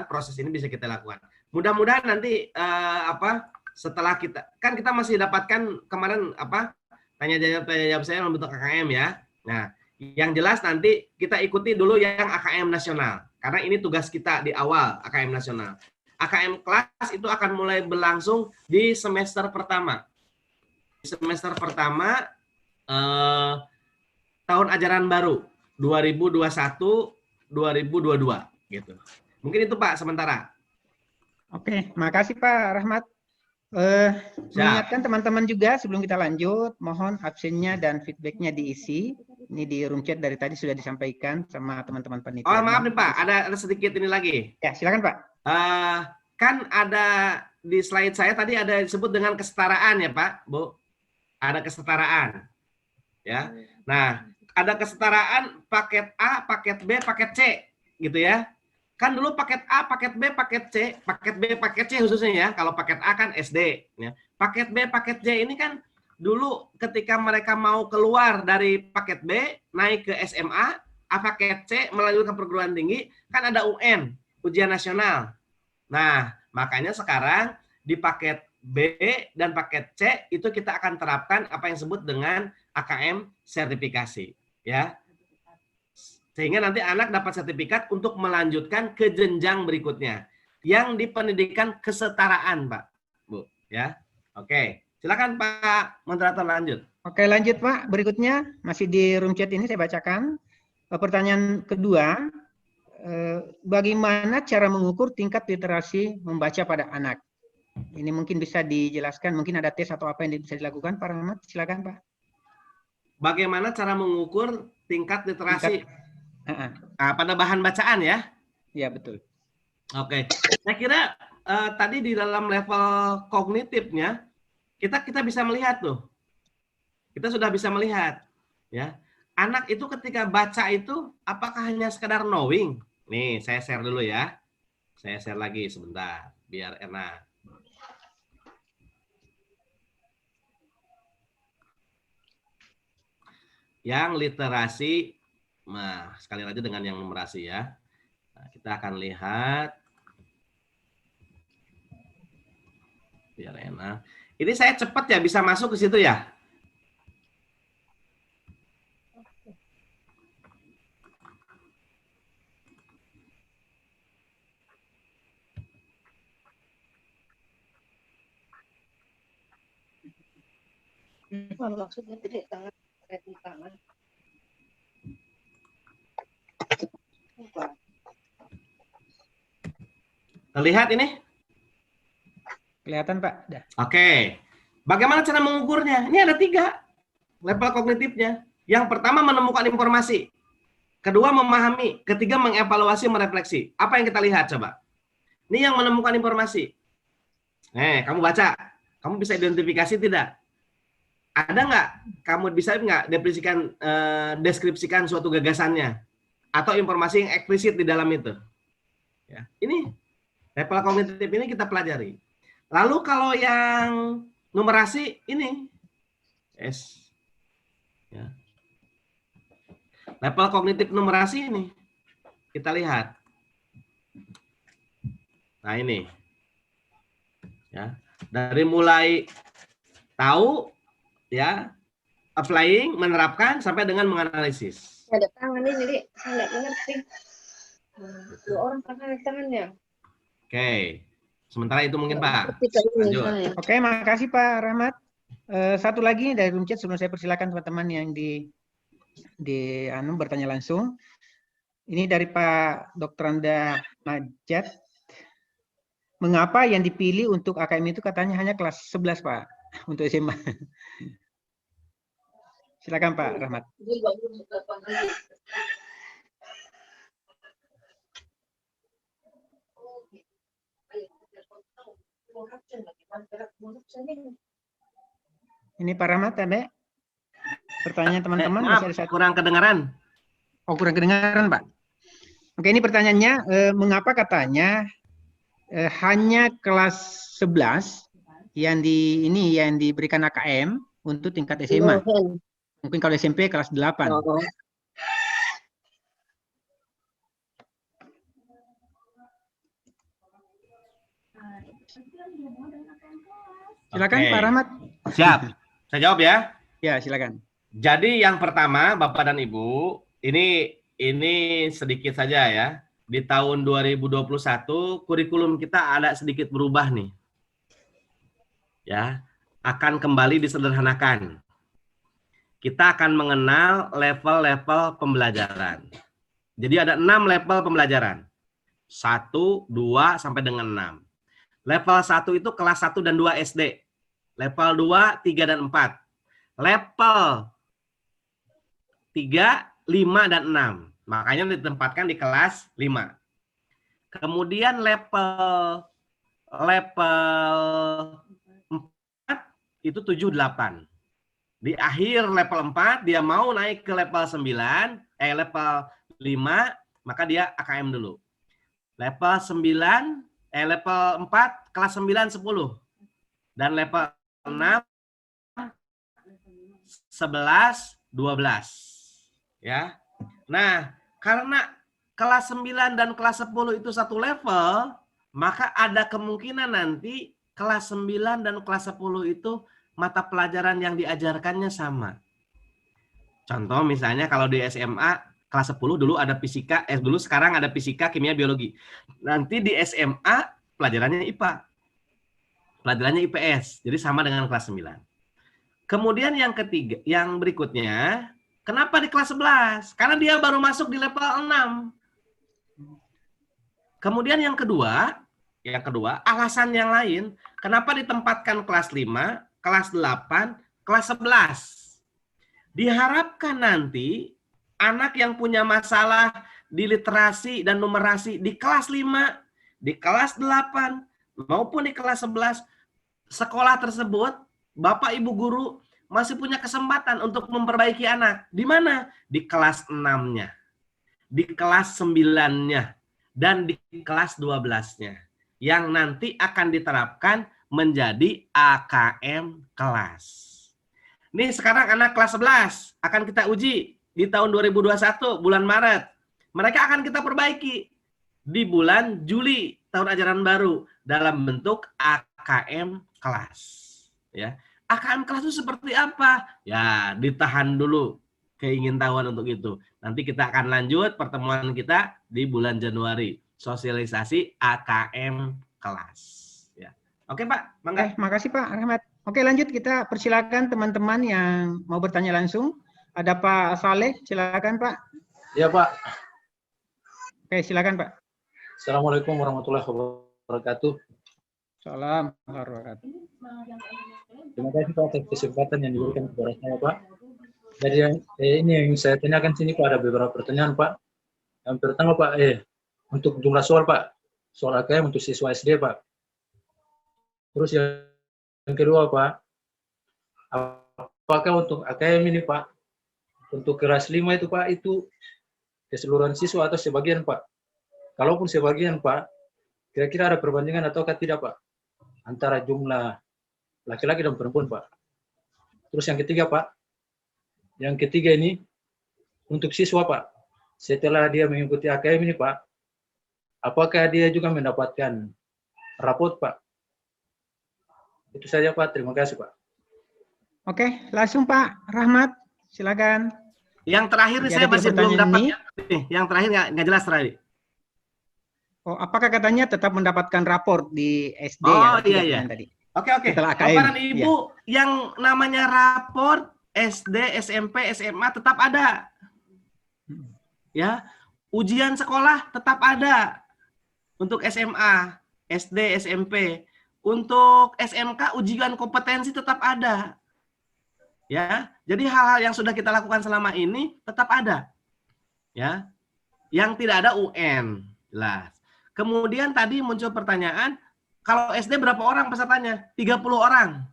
proses ini bisa kita lakukan. Mudah-mudahan nanti setelah kita masih dapatkan kemarin tanya jawab saya membentuk AKM ya. Nah, yang jelas nanti kita ikuti dulu yang AKM nasional karena ini tugas kita di awal AKM nasional. AKM kelas itu akan mulai berlangsung di semester pertama. Tahun ajaran baru 2021-2022 gitu. Mungkin itu Pak sementara. Oke, makasih Pak Rahmat. Mengingatkan teman-teman juga sebelum kita lanjut, mohon absennya dan feedbacknya diisi. Ini di room chat dari tadi sudah disampaikan sama teman-teman panitia. Oh maaf nih Pak, ada sedikit ini lagi. Ya silakan Pak. Kan ada di slide saya tadi ada disebut dengan kesetaraan ya Pak, Bu. Ada kesetaraan, ya. Nah, ada kesetaraan paket A, paket B, paket C. gitu ya. Kan dulu paket A, paket B, paket C, paket B, paket C khususnya ya. Kalau paket A kan SD. Ya. Paket B, paket C ini kan dulu ketika mereka mau keluar dari paket B, naik ke SMA, A paket C, melanjutkan perguruan tinggi, kan ada UN, ujian nasional. Nah, makanya sekarang di paket B dan paket C itu kita akan terapkan apa yang disebut dengan AKM sertifikasi. Ya. Sehingga nanti anak dapat sertifikat untuk melanjutkan ke jenjang berikutnya yang di pendidikan kesetaraan, Pak, Bu, ya. Oke, silakan Pak moderator lanjut. Oke, lanjut Pak. Berikutnya masih di room chat ini saya bacakan. Pertanyaan kedua, bagaimana cara mengukur tingkat literasi membaca pada anak? Ini mungkin bisa dijelaskan, mungkin ada tes atau apa yang bisa dilakukan, Pak Rahmat? Silakan, Pak. Bagaimana cara mengukur tingkat literasi? Pada bahan bacaan ya? Iya, betul. Oke, saya kira tadi di dalam level kognitifnya kita bisa melihat tuh, kita sudah bisa melihat ya, anak itu ketika baca itu apakah hanya sekedar knowing? Nih saya share dulu ya, saya share lagi sebentar biar enak. Yang literasi, nah sekali lagi dengan yang numerasi ya. Nah, kita akan lihat biar enak. Ini saya cepat ya bisa masuk ke situ ya. Maksudnya tidak tangan, di tangan. Terlihat ini? Kelihatan Pak? Dah. Oke. Bagaimana cara mengukurnya? Ini ada 3 level kognitifnya. Yang pertama menemukan informasi. Kedua memahami. Ketiga mengevaluasi, merefleksi. Apa yang kita lihat coba? Ini yang menemukan informasi. Kamu baca. Kamu bisa identifikasi tidak? Ada nggak? Kamu bisa nggak deskripsikan suatu gagasannya? Atau informasi yang eksplisit di dalam itu? Ya. Ini level kognitif ini kita pelajari. Lalu kalau yang numerasi ini S. Ya. Level kognitif numerasi ini kita lihat. Nah ini, ya dari mulai tahu, ya, applying, menerapkan sampai dengan menganalisis. Ada tangan ini, jadi saya nggak mengerti. 2 orang pakai tangannya. Oke, sementara itu mungkin Pak. Lanjut. Oke, makasih Pak Rahmat. Satu lagi dari room chat sebelum saya persilakan teman-teman yang bertanya langsung. Ini dari Pak Dr. Anda Najat. Mengapa yang dipilih untuk AKM itu katanya hanya kelas 11 Pak untuk SMA? Silakan Pak Rahmat. Ini Pak Rahmat ada pertanyaan teman-teman? Maaf, kurang kedengaran. Oh, kurang kedengaran Pak. Oke, ini pertanyaannya, mengapa katanya hanya kelas 11 yang diberikan AKM untuk tingkat SMA? Mungkin kalau SMP kelas 8. Silakan Pak Rahmat. Siap. Saya jawab ya. Ya, silakan. Jadi yang pertama, Bapak dan Ibu, ini sedikit saja ya. Di tahun 2021 kurikulum kita ada sedikit berubah nih. Ya, akan kembali disederhanakan. Kita akan mengenal level-level pembelajaran. Jadi ada 6 level pembelajaran. 1, 2 sampai dengan 6. Level 1 itu kelas 1 dan 2 SD. Level 2, 3 dan 4. Level 3, 5 dan 6. Makanya ditempatkan di kelas 5. Kemudian level 4 itu 7, 8. Di akhir level 4 dia mau naik ke level 9, level 5 maka dia AKM dulu. Level 4 kelas 9 10. Dan level 6 11 12. Ya. Nah, karena kelas 9 dan kelas 10 itu satu level, maka ada kemungkinan nanti kelas 9 dan kelas 10 itu mata pelajaran yang diajarkannya sama. Contoh misalnya kalau di SMA kelas 10 dulu ada fisika, dulu sekarang ada fisika, kimia, biologi. Nanti di SMA pelajarannya IPA. Pelajarannya IPS. Jadi sama dengan kelas 9. Kemudian yang ketiga, yang berikutnya, kenapa di kelas 11? Karena dia baru masuk di level 6. Kemudian yang kedua, alasan yang lain, kenapa ditempatkan kelas 5, kelas 8, kelas 11? Diharapkan nanti anak yang punya masalah di literasi dan numerasi di kelas 5, di kelas 8, maupun di kelas 11, sekolah tersebut, Bapak Ibu guru masih punya kesempatan untuk memperbaiki anak. Di mana? Di kelas 6-nya, di kelas 9-nya, dan di kelas 12-nya. Yang nanti akan diterapkan menjadi AKM kelas. Nih sekarang anak kelas 11 akan kita uji di tahun 2021 bulan Maret. Mereka akan kita perbaiki di bulan Juli tahun ajaran baru dalam bentuk AKM kelas. Ya, AKM kelas itu seperti apa? Ya, ditahan dulu keingintahuan untuk itu. Nanti kita akan lanjut pertemuan kita di bulan Januari, sosialisasi AKM kelas. Ya. Oke Pak, mangga. Makasih Pak Rahmat. Oke, lanjut, kita persilakan teman-teman yang mau bertanya langsung. Ada Pak Saleh, silakan Pak. Ya Pak. Oke, silakan Pak. Assalamualaikum warahmatullahi wabarakatuh. Salam warahmatullahi wabarakatuh. Terima kasih Pak atas kesempatan yang diberikan kepada saya Pak. Jadi ini yang saya tanyakan sini Pak, ada beberapa pertanyaan Pak. Yang pertama Pak, untuk jumlah soal Pak, soal AKM untuk siswa SD Pak. Terus yang kedua Pak, apakah untuk AKM ini Pak, untuk kelas 5 itu Pak, itu keseluruhan siswa atau sebagian Pak? Kalaupun sebagian Pak, kira-kira ada perbandingan ataukah tidak Pak, antara jumlah laki-laki dan perempuan Pak? Terus yang ketiga Pak, ini untuk siswa Pak, setelah dia mengikuti AKM ini Pak, apakah dia juga mendapatkan rapot Pak? Itu saja Pak, terima kasih Pak. Oke, langsung Pak Rahmat, silakan. Yang terakhir saya masih belum dapat. Yang terakhir nggak jelas terakhir. Oh, apakah katanya tetap mendapatkan rapor di SD? Oh ya? iya. Tadi. Oke. Bapak dan Ibu, ya. Yang namanya rapor SD, SMP, SMA tetap ada. Ya, ujian sekolah tetap ada untuk SMA, SD, SMP. Untuk SMK ujian kompetensi tetap ada. Ya, jadi hal-hal yang sudah kita lakukan selama ini tetap ada. Ya. Yang tidak ada UN, jelas. Kemudian tadi muncul pertanyaan, kalau SD berapa orang pesertanya? 30 orang.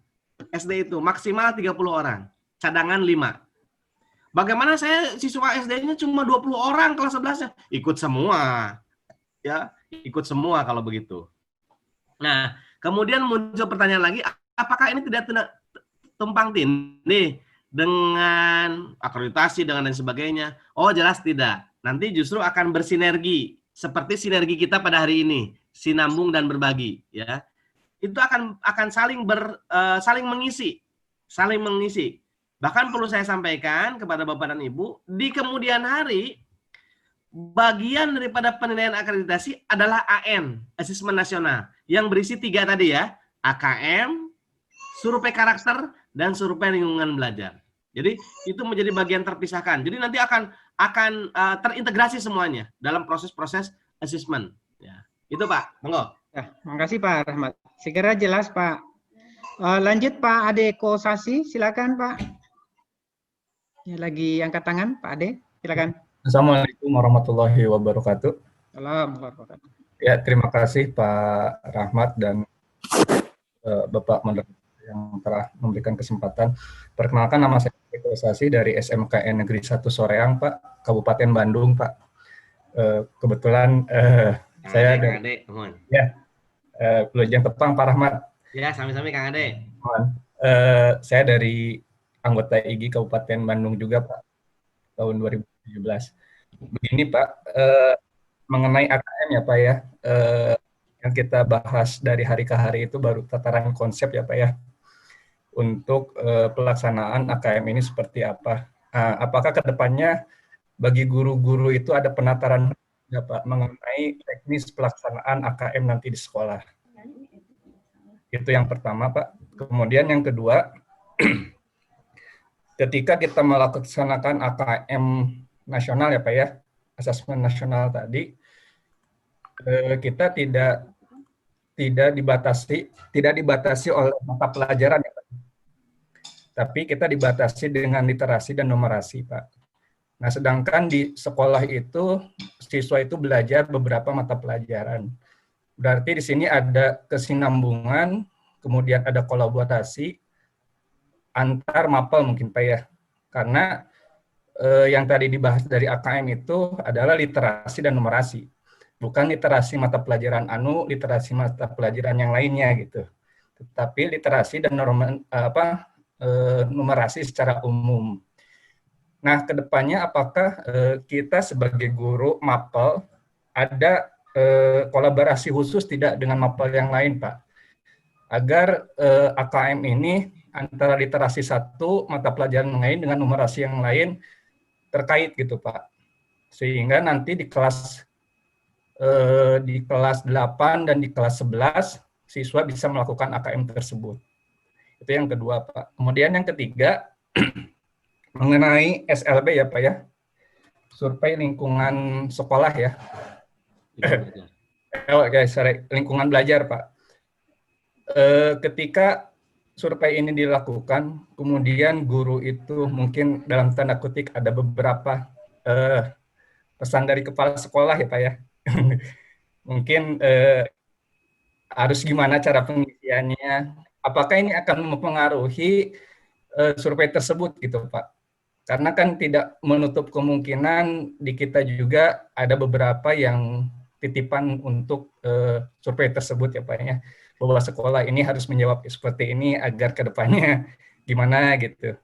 SD itu maksimal 30 orang. Cadangan 5. Bagaimana saya siswa SD-nya cuma 20 orang kelas 11-nya? Ikut semua. Ya, ikut semua kalau begitu. Nah, kemudian muncul pertanyaan lagi, apakah ini tidak tumpang tindih dengan akreditasi dengan lain sebagainya? Oh, jelas tidak. Nanti justru akan bersinergi seperti sinergi kita pada hari ini, sinambung dan berbagi, ya. Itu akan saling mengisi. Bahkan perlu saya sampaikan kepada Bapak dan Ibu, di kemudian hari bagian daripada penilaian akreditasi adalah AN, Asesmen Nasional, yang berisi 3 tadi ya, AKM, survei karakter, dan survei lingkungan belajar. Jadi itu menjadi bagian terpisahkan. Jadi nanti akan terintegrasi semuanya dalam proses-proses asesmen. Ya, itu Pak, monggo. Ya, makasih Pak Rahmat. Segera jelas Pak. Lanjut Pak Ade Kosasi, silakan Pak. Ya, lagi angkat tangan Pak Ade, silakan. Assalamualaikum warahmatullahi wabarakatuh. Assalamualaikum. Ya, terima kasih Pak Rahmat dan Bapak Moderator yang telah memberikan kesempatan. Perkenalkan, nama saya Eko Sasi dari SMKN Negeri 1 Soreang, Pak, Kabupaten Bandung, Pak. Kebetulan Kang saya Ade, Kang dari Ade, mohon. Pelajang Tepang, Pak Rahmat. Ya, sami-sami Kang Ade. Mohon. Saya dari anggota IGI Kabupaten Bandung juga, Pak, tahun 2017. Begini, Pak, mengenai AKM ya, Pak ya, yang kita bahas dari hari ke hari itu baru tataran konsep ya, Pak ya, untuk pelaksanaan AKM ini seperti apa. Apakah ke depannya bagi guru-guru itu ada penataran ya, Pak, mengenai teknis pelaksanaan AKM nanti di sekolah? Itu yang pertama, Pak. Kemudian yang kedua, ketika kita melaksanakan AKM nasional ya, Pak ya, asesmen nasional tadi, kita tidak dibatasi oleh mata pelajaran ya, Pak. Tapi kita dibatasi dengan literasi dan numerasi, Pak. Nah, sedangkan di sekolah itu siswa itu belajar beberapa mata pelajaran. Berarti di sini ada kesinambungan, kemudian ada kolaborasi antar mapel mungkin, Pak ya. Karena yang tadi dibahas dari AKM itu adalah literasi dan numerasi. Bukan literasi mata pelajaran literasi mata pelajaran yang lainnya gitu. Tetapi literasi dan numerasi secara umum. Nah, kedepannya apakah kita sebagai guru mapel ada kolaborasi khusus tidak dengan mapel yang lain, Pak? Agar AKM ini antara literasi satu, mata pelajaran lain dengan numerasi yang lain terkait gitu, Pak. Sehingga nanti di kelas 8 dan di kelas 11 siswa bisa melakukan AKM tersebut. Itu yang kedua, Pak. Kemudian yang ketiga, mengenai SLB ya, Pak ya. Survei lingkungan sekolah ya. Lingkungan belajar, Pak. Ketika survei ini dilakukan, kemudian guru itu mungkin dalam tanda kutip ada beberapa pesan dari kepala sekolah ya, Pak ya. Mungkin harus gimana cara pengisiannya, apakah ini akan mempengaruhi survei tersebut gitu, Pak. Karena kan tidak menutup kemungkinan di kita juga ada beberapa yang titipan untuk survei tersebut ya, Pak ya. Bahwa sekolah ini harus menjawab seperti ini agar ke depannya gimana gitu.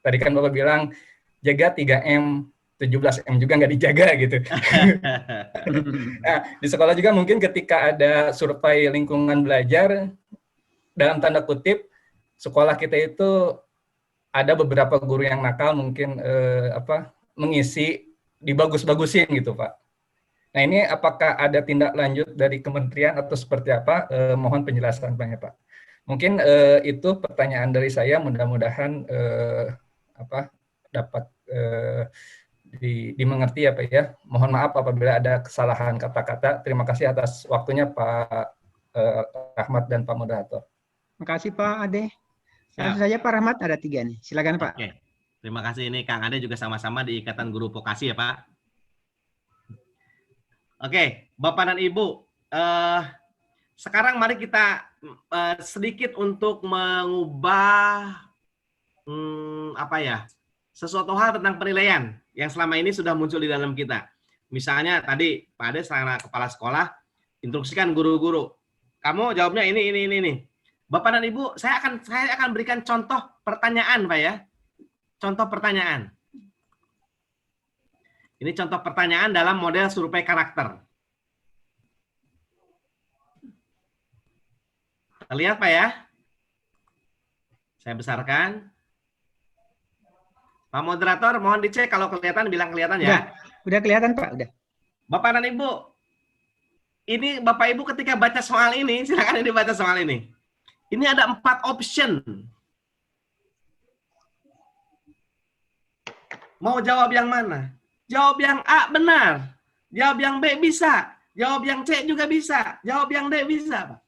Tadi kan Bapak bilang jaga 3M, 17M juga nggak dijaga gitu. Nah, di sekolah juga mungkin ketika ada survei lingkungan belajar, dalam tanda kutip, sekolah kita itu ada beberapa guru yang nakal mungkin mengisi dibagus-bagusin gitu, Pak. Nah, ini apakah ada tindak lanjut dari kementerian atau seperti apa? Mohon penjelasan Pak. Mungkin itu pertanyaan dari saya, mudah-mudahan dapat dimengerti ya, Pak ya. Mohon maaf apabila ada kesalahan kata-kata. Terima kasih atas waktunya Pak Rahmat dan Pak Moderator. Terima kasih Pak Ade. Langsung saja Pak Rahmat, ada 3 nih. Silakan Pak. Oke. Terima kasih, ini Kang Ade juga sama-sama di Ikatan Guru Vokasi ya Pak. Oke, Bapak dan Ibu, sekarang mari kita sedikit untuk mengubah sesuatu hal tentang penilaian yang selama ini sudah muncul di dalam kita. Misalnya tadi Pak Ade secara kepala sekolah instruksikan guru-guru, kamu jawabnya ini. Bapak dan Ibu, saya akan berikan contoh pertanyaan, Pak ya. Contoh pertanyaan. Ini contoh pertanyaan dalam model survei karakter. Terlihat, Pak ya? Saya besarkan. Pak Moderator, mohon dicek kalau kelihatan, bilang kelihatan ya. Udah kelihatan, Pak. Udah. Bapak dan Ibu, ini Bapak Ibu ketika baca soal ini, silakan ini baca soal ini. Ini ada 4 option. Mau jawab yang mana? Jawab yang A benar. Jawab yang B bisa. Jawab yang C juga bisa. Jawab yang D bisa, Pak.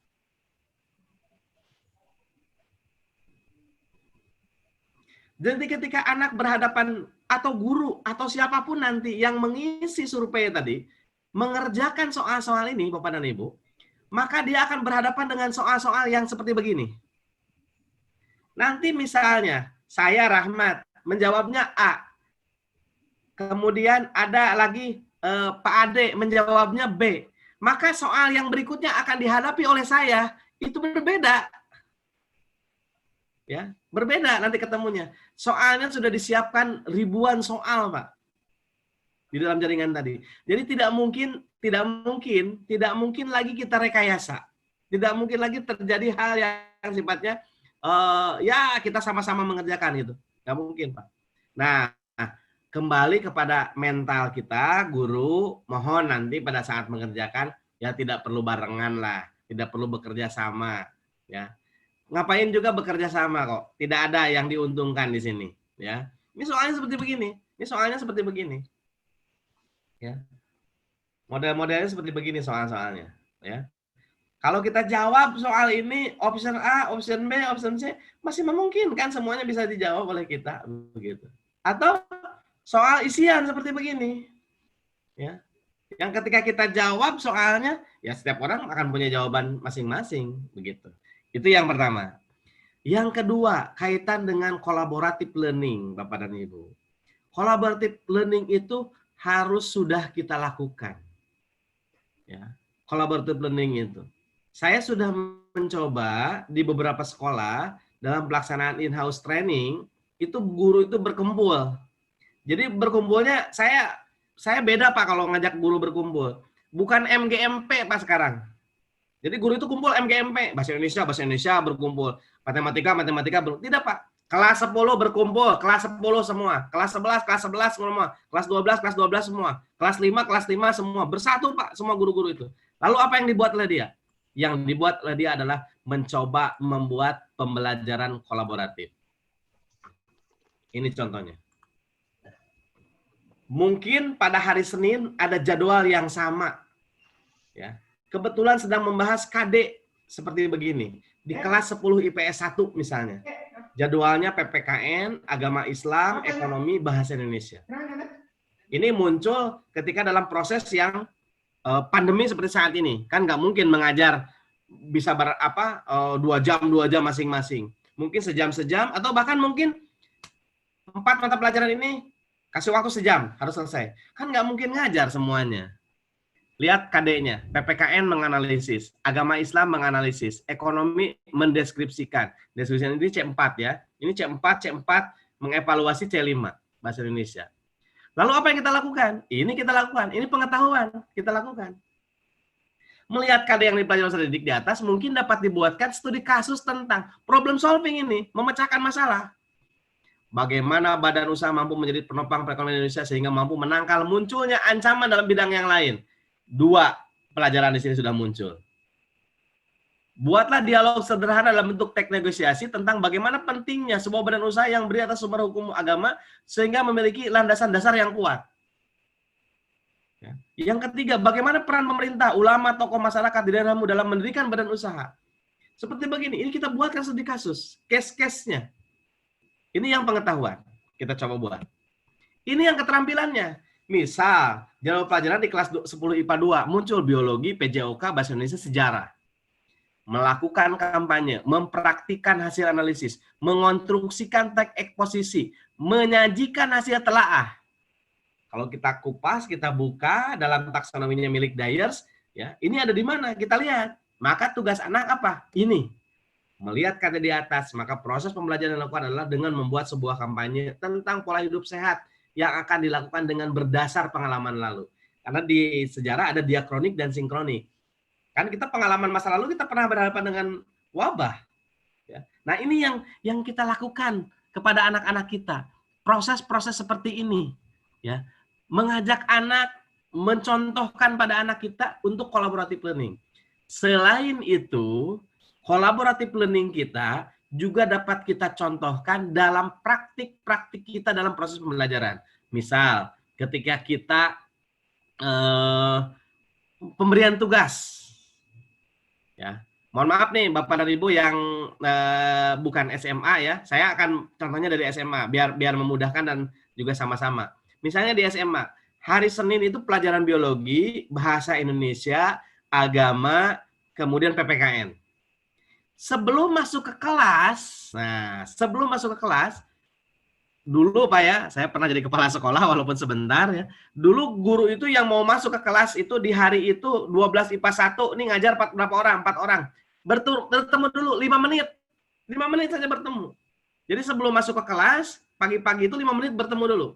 Jadi ketika anak berhadapan atau guru atau siapapun nanti yang mengisi survei tadi mengerjakan soal-soal ini, Bapak dan Ibu, maka dia akan berhadapan dengan soal-soal yang seperti begini. Nanti misalnya saya Rahmat menjawabnya A. Kemudian ada lagi Pak Ade menjawabnya B, maka soal yang berikutnya akan dihadapi oleh saya itu berbeda. Ya, berbeda nanti ketemunya. Soalnya sudah disiapkan ribuan soal, Pak, di dalam jaringan tadi. Jadi tidak mungkin lagi kita rekayasa. Tidak mungkin lagi terjadi hal yang sifatnya ya kita sama-sama mengerjakan gitu. Nggak mungkin, Pak. Nah, kembali kepada mental kita, guru, mohon nanti pada saat mengerjakan ya tidak perlu barengan lah, tidak perlu bekerja sama, ya. Ngapain juga bekerja sama kok, tidak ada yang diuntungkan di sini, ya. Ini soalnya seperti begini, ini soalnya seperti begini, ya. Model-modelnya seperti begini soal-soalnya, ya. Kalau kita jawab soal ini option A, option B, option C masih memungkinkan semuanya bisa dijawab oleh kita, begitu. Atau soal isian seperti begini, ya. Yang ketika kita jawab soalnya, ya setiap orang akan punya jawaban masing-masing, begitu. Itu yang pertama. Yang kedua, kaitan dengan collaborative learning, Bapak dan Ibu. Collaborative learning itu harus sudah kita lakukan. Ya, collaborative learning itu. Saya sudah mencoba di beberapa sekolah dalam pelaksanaan in-house training, itu guru itu berkumpul. Jadi berkumpulnya saya beda, Pak, kalau ngajak guru berkumpul. Bukan MGMP, Pak, sekarang. Jadi guru itu kumpul MGMP, bahasa Indonesia berkumpul, matematika berkumpul. Tidak, Pak. Kelas 10 berkumpul, kelas 10 semua, kelas 11 semua, kelas 12 semua, kelas 5 semua, bersatu, Pak, semua guru-guru itu. Lalu apa yang dibuat oleh dia? Yang dibuat oleh dia adalah mencoba membuat pembelajaran kolaboratif. Ini contohnya. Mungkin pada hari Senin ada jadwal yang sama. Ya. Kebetulan sedang membahas KD seperti begini. Di kelas 10 IPS 1 misalnya. Jadwalnya PPKN, agama Islam, ekonomi, bahasa Indonesia. Ini muncul ketika dalam proses yang pandemi seperti saat ini. Kan nggak mungkin mengajar bisa 2 jam masing-masing. Mungkin sejam-sejam, atau bahkan mungkin 4 mata pelajaran ini kasih waktu sejam, harus selesai. Kan nggak mungkin ngajar semuanya. Lihat KD-nya, PPKN menganalisis, agama Islam menganalisis, ekonomi mendeskripsikan. Deskripsikan ini C4 ya. Ini C4 mengevaluasi C5, bahasa Indonesia. Lalu apa yang kita lakukan? Ini kita lakukan, ini pengetahuan kita lakukan. Melihat KD yang dipelajari oleh didik di atas, mungkin dapat dibuatkan studi kasus tentang problem solving ini, memecahkan masalah. Bagaimana badan usaha mampu menjadi penopang perekonomian Indonesia sehingga mampu menangkal munculnya ancaman dalam bidang yang lain. 2 pelajaran di sini sudah muncul. Buatlah dialog sederhana dalam bentuk teks negosiasi tentang bagaimana pentingnya sebuah badan usaha yang berdiri atas sumber hukum agama sehingga memiliki landasan dasar yang kuat. Ya. Yang ketiga, bagaimana peran pemerintah, ulama, tokoh masyarakat di daerahmu dalam mendirikan badan usaha. Seperti begini, ini kita buatkan studi kasus, case-case-nya. Ini yang pengetahuan, kita coba buat. Ini yang keterampilannya. Misal, jadwal pelajaran di kelas 10 IPA 2, muncul biologi, PJOK, bahasa Indonesia, sejarah. Melakukan kampanye, mempraktikkan hasil analisis, mengonstruksikan teks eksposisi, menyajikan hasil telaah. Kalau kita kupas, kita buka dalam taksonominya milik Dyers, ya, ini ada di mana? Kita lihat. Maka tugas anak apa? Ini. Melihat kata di atas, maka proses pembelajaran yang dilakukan adalah dengan membuat sebuah kampanye tentang pola hidup sehat yang akan dilakukan dengan berdasar pengalaman lalu. Karena di sejarah ada diakronik dan sinkronik. Kan kita pengalaman masa lalu kita pernah berhadapan dengan wabah. Ya. Nah ini yang kita lakukan kepada anak-anak kita. Proses-proses seperti ini. Ya. Mengajak anak, mencontohkan pada anak kita untuk collaborative learning. Selain itu, collaborative learning kita juga dapat kita contohkan dalam praktik-praktik kita dalam proses pembelajaran. Misal, ketika kita pemberian tugas, ya, mohon maaf nih Bapak dan Ibu yang bukan SMA ya, saya akan contohnya dari SMA biar memudahkan dan juga sama-sama. Misalnya di SMA, hari Senin itu pelajaran biologi, bahasa Indonesia, agama, kemudian PPKN. Sebelum masuk ke kelas, dulu Pak ya, saya pernah jadi kepala sekolah walaupun sebentar ya. Dulu guru itu yang mau masuk ke kelas itu di hari itu 12 IPA 1 nih ngajar berapa orang? 4 orang. Bertemu dulu 5 menit. 5 menit saja bertemu. Jadi sebelum masuk ke kelas, pagi-pagi itu 5 menit bertemu dulu.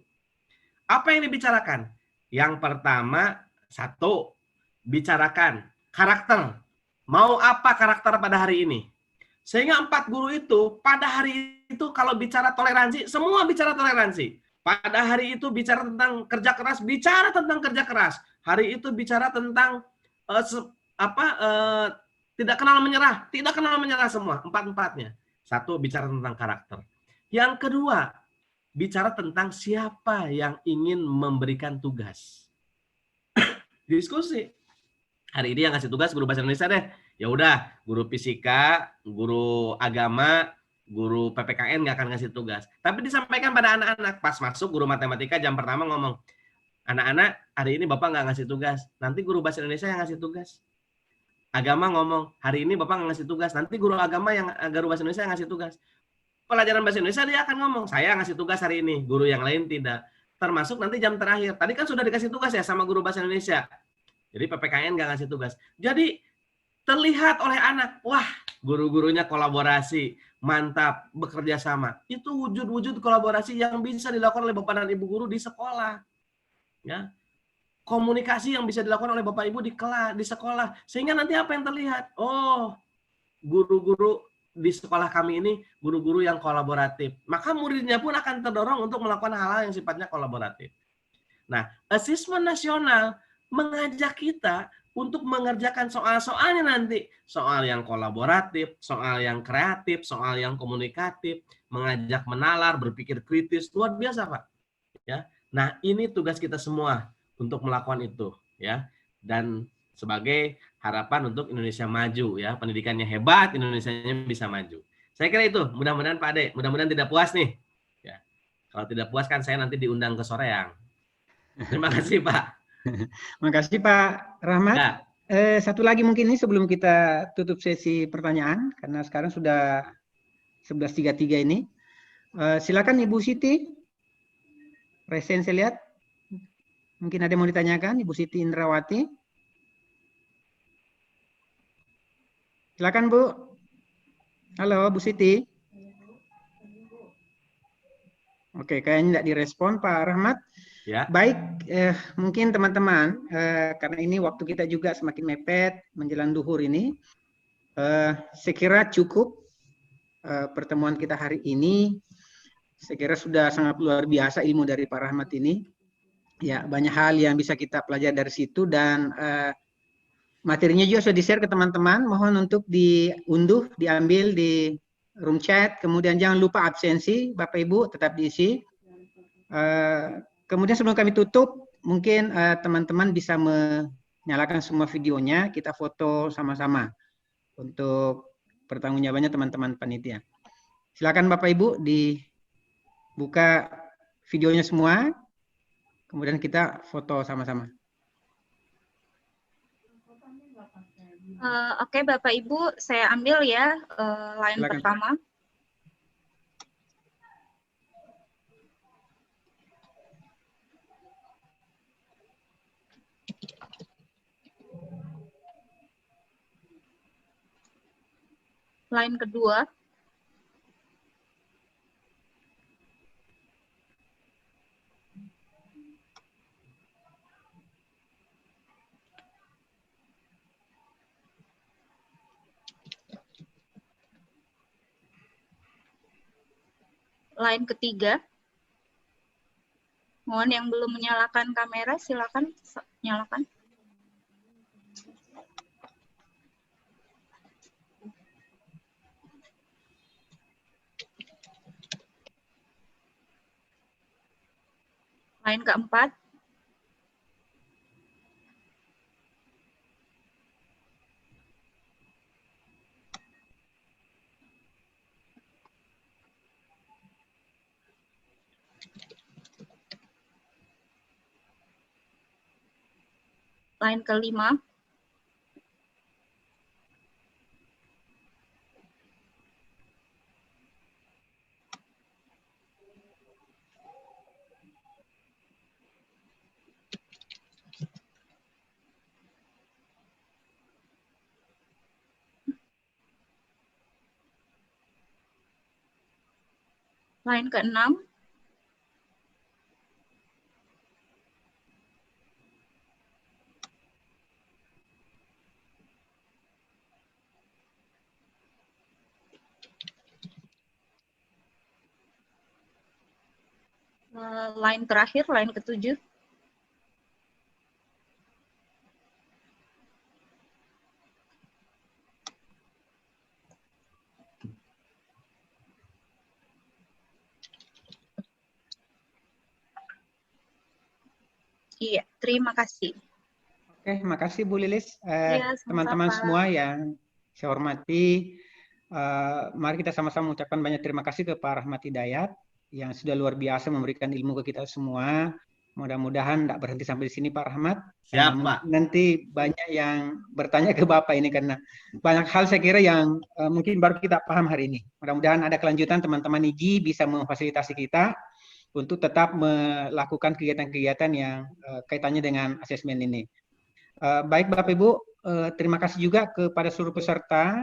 Apa yang dibicarakan? Yang pertama, satu, bicarakan karakter. Mau apa karakter pada hari ini? Sehingga 4 guru itu pada hari itu kalau bicara toleransi, semua bicara toleransi. Pada hari itu bicara tentang kerja keras, bicara tentang kerja keras. Hari itu bicara tentang tidak kenal menyerah semua, empat-empatnya. Satu, bicara tentang karakter. Yang kedua, bicara tentang siapa yang ingin memberikan tugas. Diskusi. Hari ini yang ngasih tugas guru bahasa Indonesia deh. Ya udah, guru fisika, guru agama, guru PPKN nggak akan ngasih tugas. Tapi disampaikan pada anak-anak. Pas masuk guru matematika jam pertama ngomong, anak-anak hari ini Bapak nggak ngasih tugas. Nanti guru bahasa Indonesia yang ngasih tugas. Agama ngomong, hari ini Bapak nggak ngasih tugas. Nanti guru agama guru bahasa Indonesia yang ngasih tugas. Pelajaran bahasa Indonesia dia akan ngomong, saya ngasih tugas hari ini, guru yang lain tidak. Termasuk nanti jam terakhir. Tadi kan sudah dikasih tugas ya sama guru bahasa Indonesia. Jadi PPKN nggak ngasih tugas. Jadi terlihat oleh anak, wah guru-gurunya kolaborasi, mantap, bekerja sama. Itu wujud-wujud kolaborasi yang bisa dilakukan oleh Bapak dan Ibu guru di sekolah. Ya. Komunikasi yang bisa dilakukan oleh Bapak Ibu di sekolah. Sehingga nanti apa yang terlihat? Oh, guru-guru di sekolah kami ini guru-guru yang kolaboratif. Maka muridnya pun akan terdorong untuk melakukan hal-hal yang sifatnya kolaboratif. Nah, asesmen nasional mengajak kita untuk mengerjakan soal-soalnya nanti. Soal yang kolaboratif, soal yang kreatif, soal yang komunikatif, mengajak menalar, berpikir kritis, luar biasa Pak. Ya. Nah, ini tugas kita semua untuk melakukan itu, ya. Dan sebagai harapan untuk Indonesia maju, ya. Pendidikannya hebat, Indonesianya bisa maju. Saya kira itu, mudah-mudahan Pak Ade, mudah-mudahan tidak puas nih. Ya. Kalau tidak puas kan saya nanti diundang ke Soreang. Terima kasih Pak. Terima kasih Pak Rahmat. Ya. Satu lagi mungkin ini sebelum kita tutup sesi pertanyaan, karena sekarang sudah 11.33 ini. Silakan Ibu Siti. Resen saya lihat. Mungkin ada yang mau ditanyakan, Ibu Siti Indrawati. Silakan Bu. Halo Bu Siti. Oke, kayaknya tidak direspon Pak Rahmat. Ya. Baik, mungkin teman-teman, karena ini waktu kita juga semakin mepet menjelang duhur ini, saya kira cukup pertemuan kita hari ini. Saya kira sudah sangat luar biasa ilmu dari Pak Rahmat ini. Ya, banyak hal yang bisa kita pelajari dari situ dan materinya juga sudah di-share ke teman-teman. Mohon untuk diunduh, diambil di room chat. Kemudian jangan lupa absensi, Bapak Ibu tetap diisi. Kemudian sebelum kami tutup, mungkin teman-teman bisa menyalakan semua videonya, kita foto sama-sama untuk pertanggungjawabannya teman-teman panitia. Silakan Bapak Ibu dibuka videonya semua, kemudian kita foto sama-sama. Oke Bapak Ibu, saya ambil ya line Silakan. pertama. Line kedua. Line ketiga. Mohon yang belum menyalakan kamera, silakan nyalakan. Line keempat. Line kelima. Line ke-6. Line terakhir, line ke-7. Iya, terima kasih. Oke, makasih Bu Lilis. Iya, Teman-teman sama-sama. semua yang saya hormati, mari kita sama-sama mengucapkan banyak terima kasih ke Pak Rahmat Hidayat yang sudah luar biasa memberikan ilmu ke kita semua. Mudah-mudahan tidak berhenti sampai di sini Pak Rahmat. Karena Siap, Pak. nanti banyak yang bertanya ke Bapak ini karena banyak hal saya kira yang mungkin baru kita paham hari ini. Mudah-mudahan ada kelanjutan teman-teman IGI bisa memfasilitasi kita untuk tetap melakukan kegiatan-kegiatan yang kaitannya dengan asesmen ini. Baik Bapak Ibu, terima kasih juga kepada seluruh peserta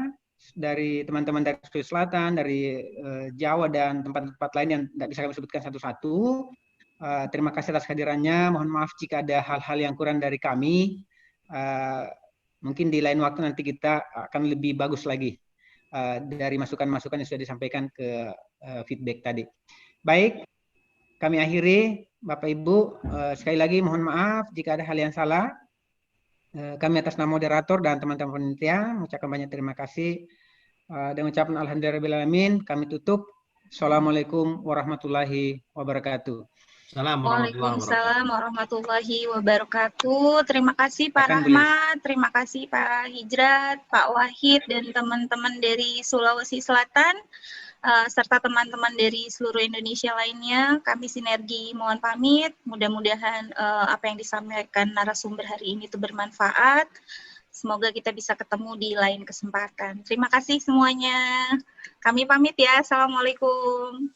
dari teman-teman dari Sulawesi Selatan, dari Jawa dan tempat-tempat lain yang tidak bisa kami sebutkan satu-satu. Terima kasih atas kehadirannya. Mohon maaf jika ada hal-hal yang kurang dari kami. Mungkin di lain waktu nanti kita akan lebih bagus lagi dari masukan-masukan yang sudah disampaikan ke feedback tadi. Baik, kami akhiri. Bapak Ibu, sekali lagi mohon maaf jika ada hal yang salah. Kami atas nama moderator dan teman-teman panitia mengucapkan banyak terima kasih dan mengucapkan alhamdulillahirrahmanirrahim. Kami tutup. Assalamualaikum warahmatullahi wabarakatuh. Waalaikumsalam warahmatullahi wabarakatuh. Terima kasih Pak Rahmat, terima kasih Pak Hijrat, Pak Wahid, dan teman-teman dari Sulawesi Selatan, serta teman-teman dari seluruh Indonesia lainnya. Kami Sinergi mohon pamit. Mudah-mudahan apa yang disampaikan narasumber hari ini itu bermanfaat. Semoga kita bisa ketemu di lain kesempatan. Terima kasih semuanya. Kami pamit ya. Assalamualaikum.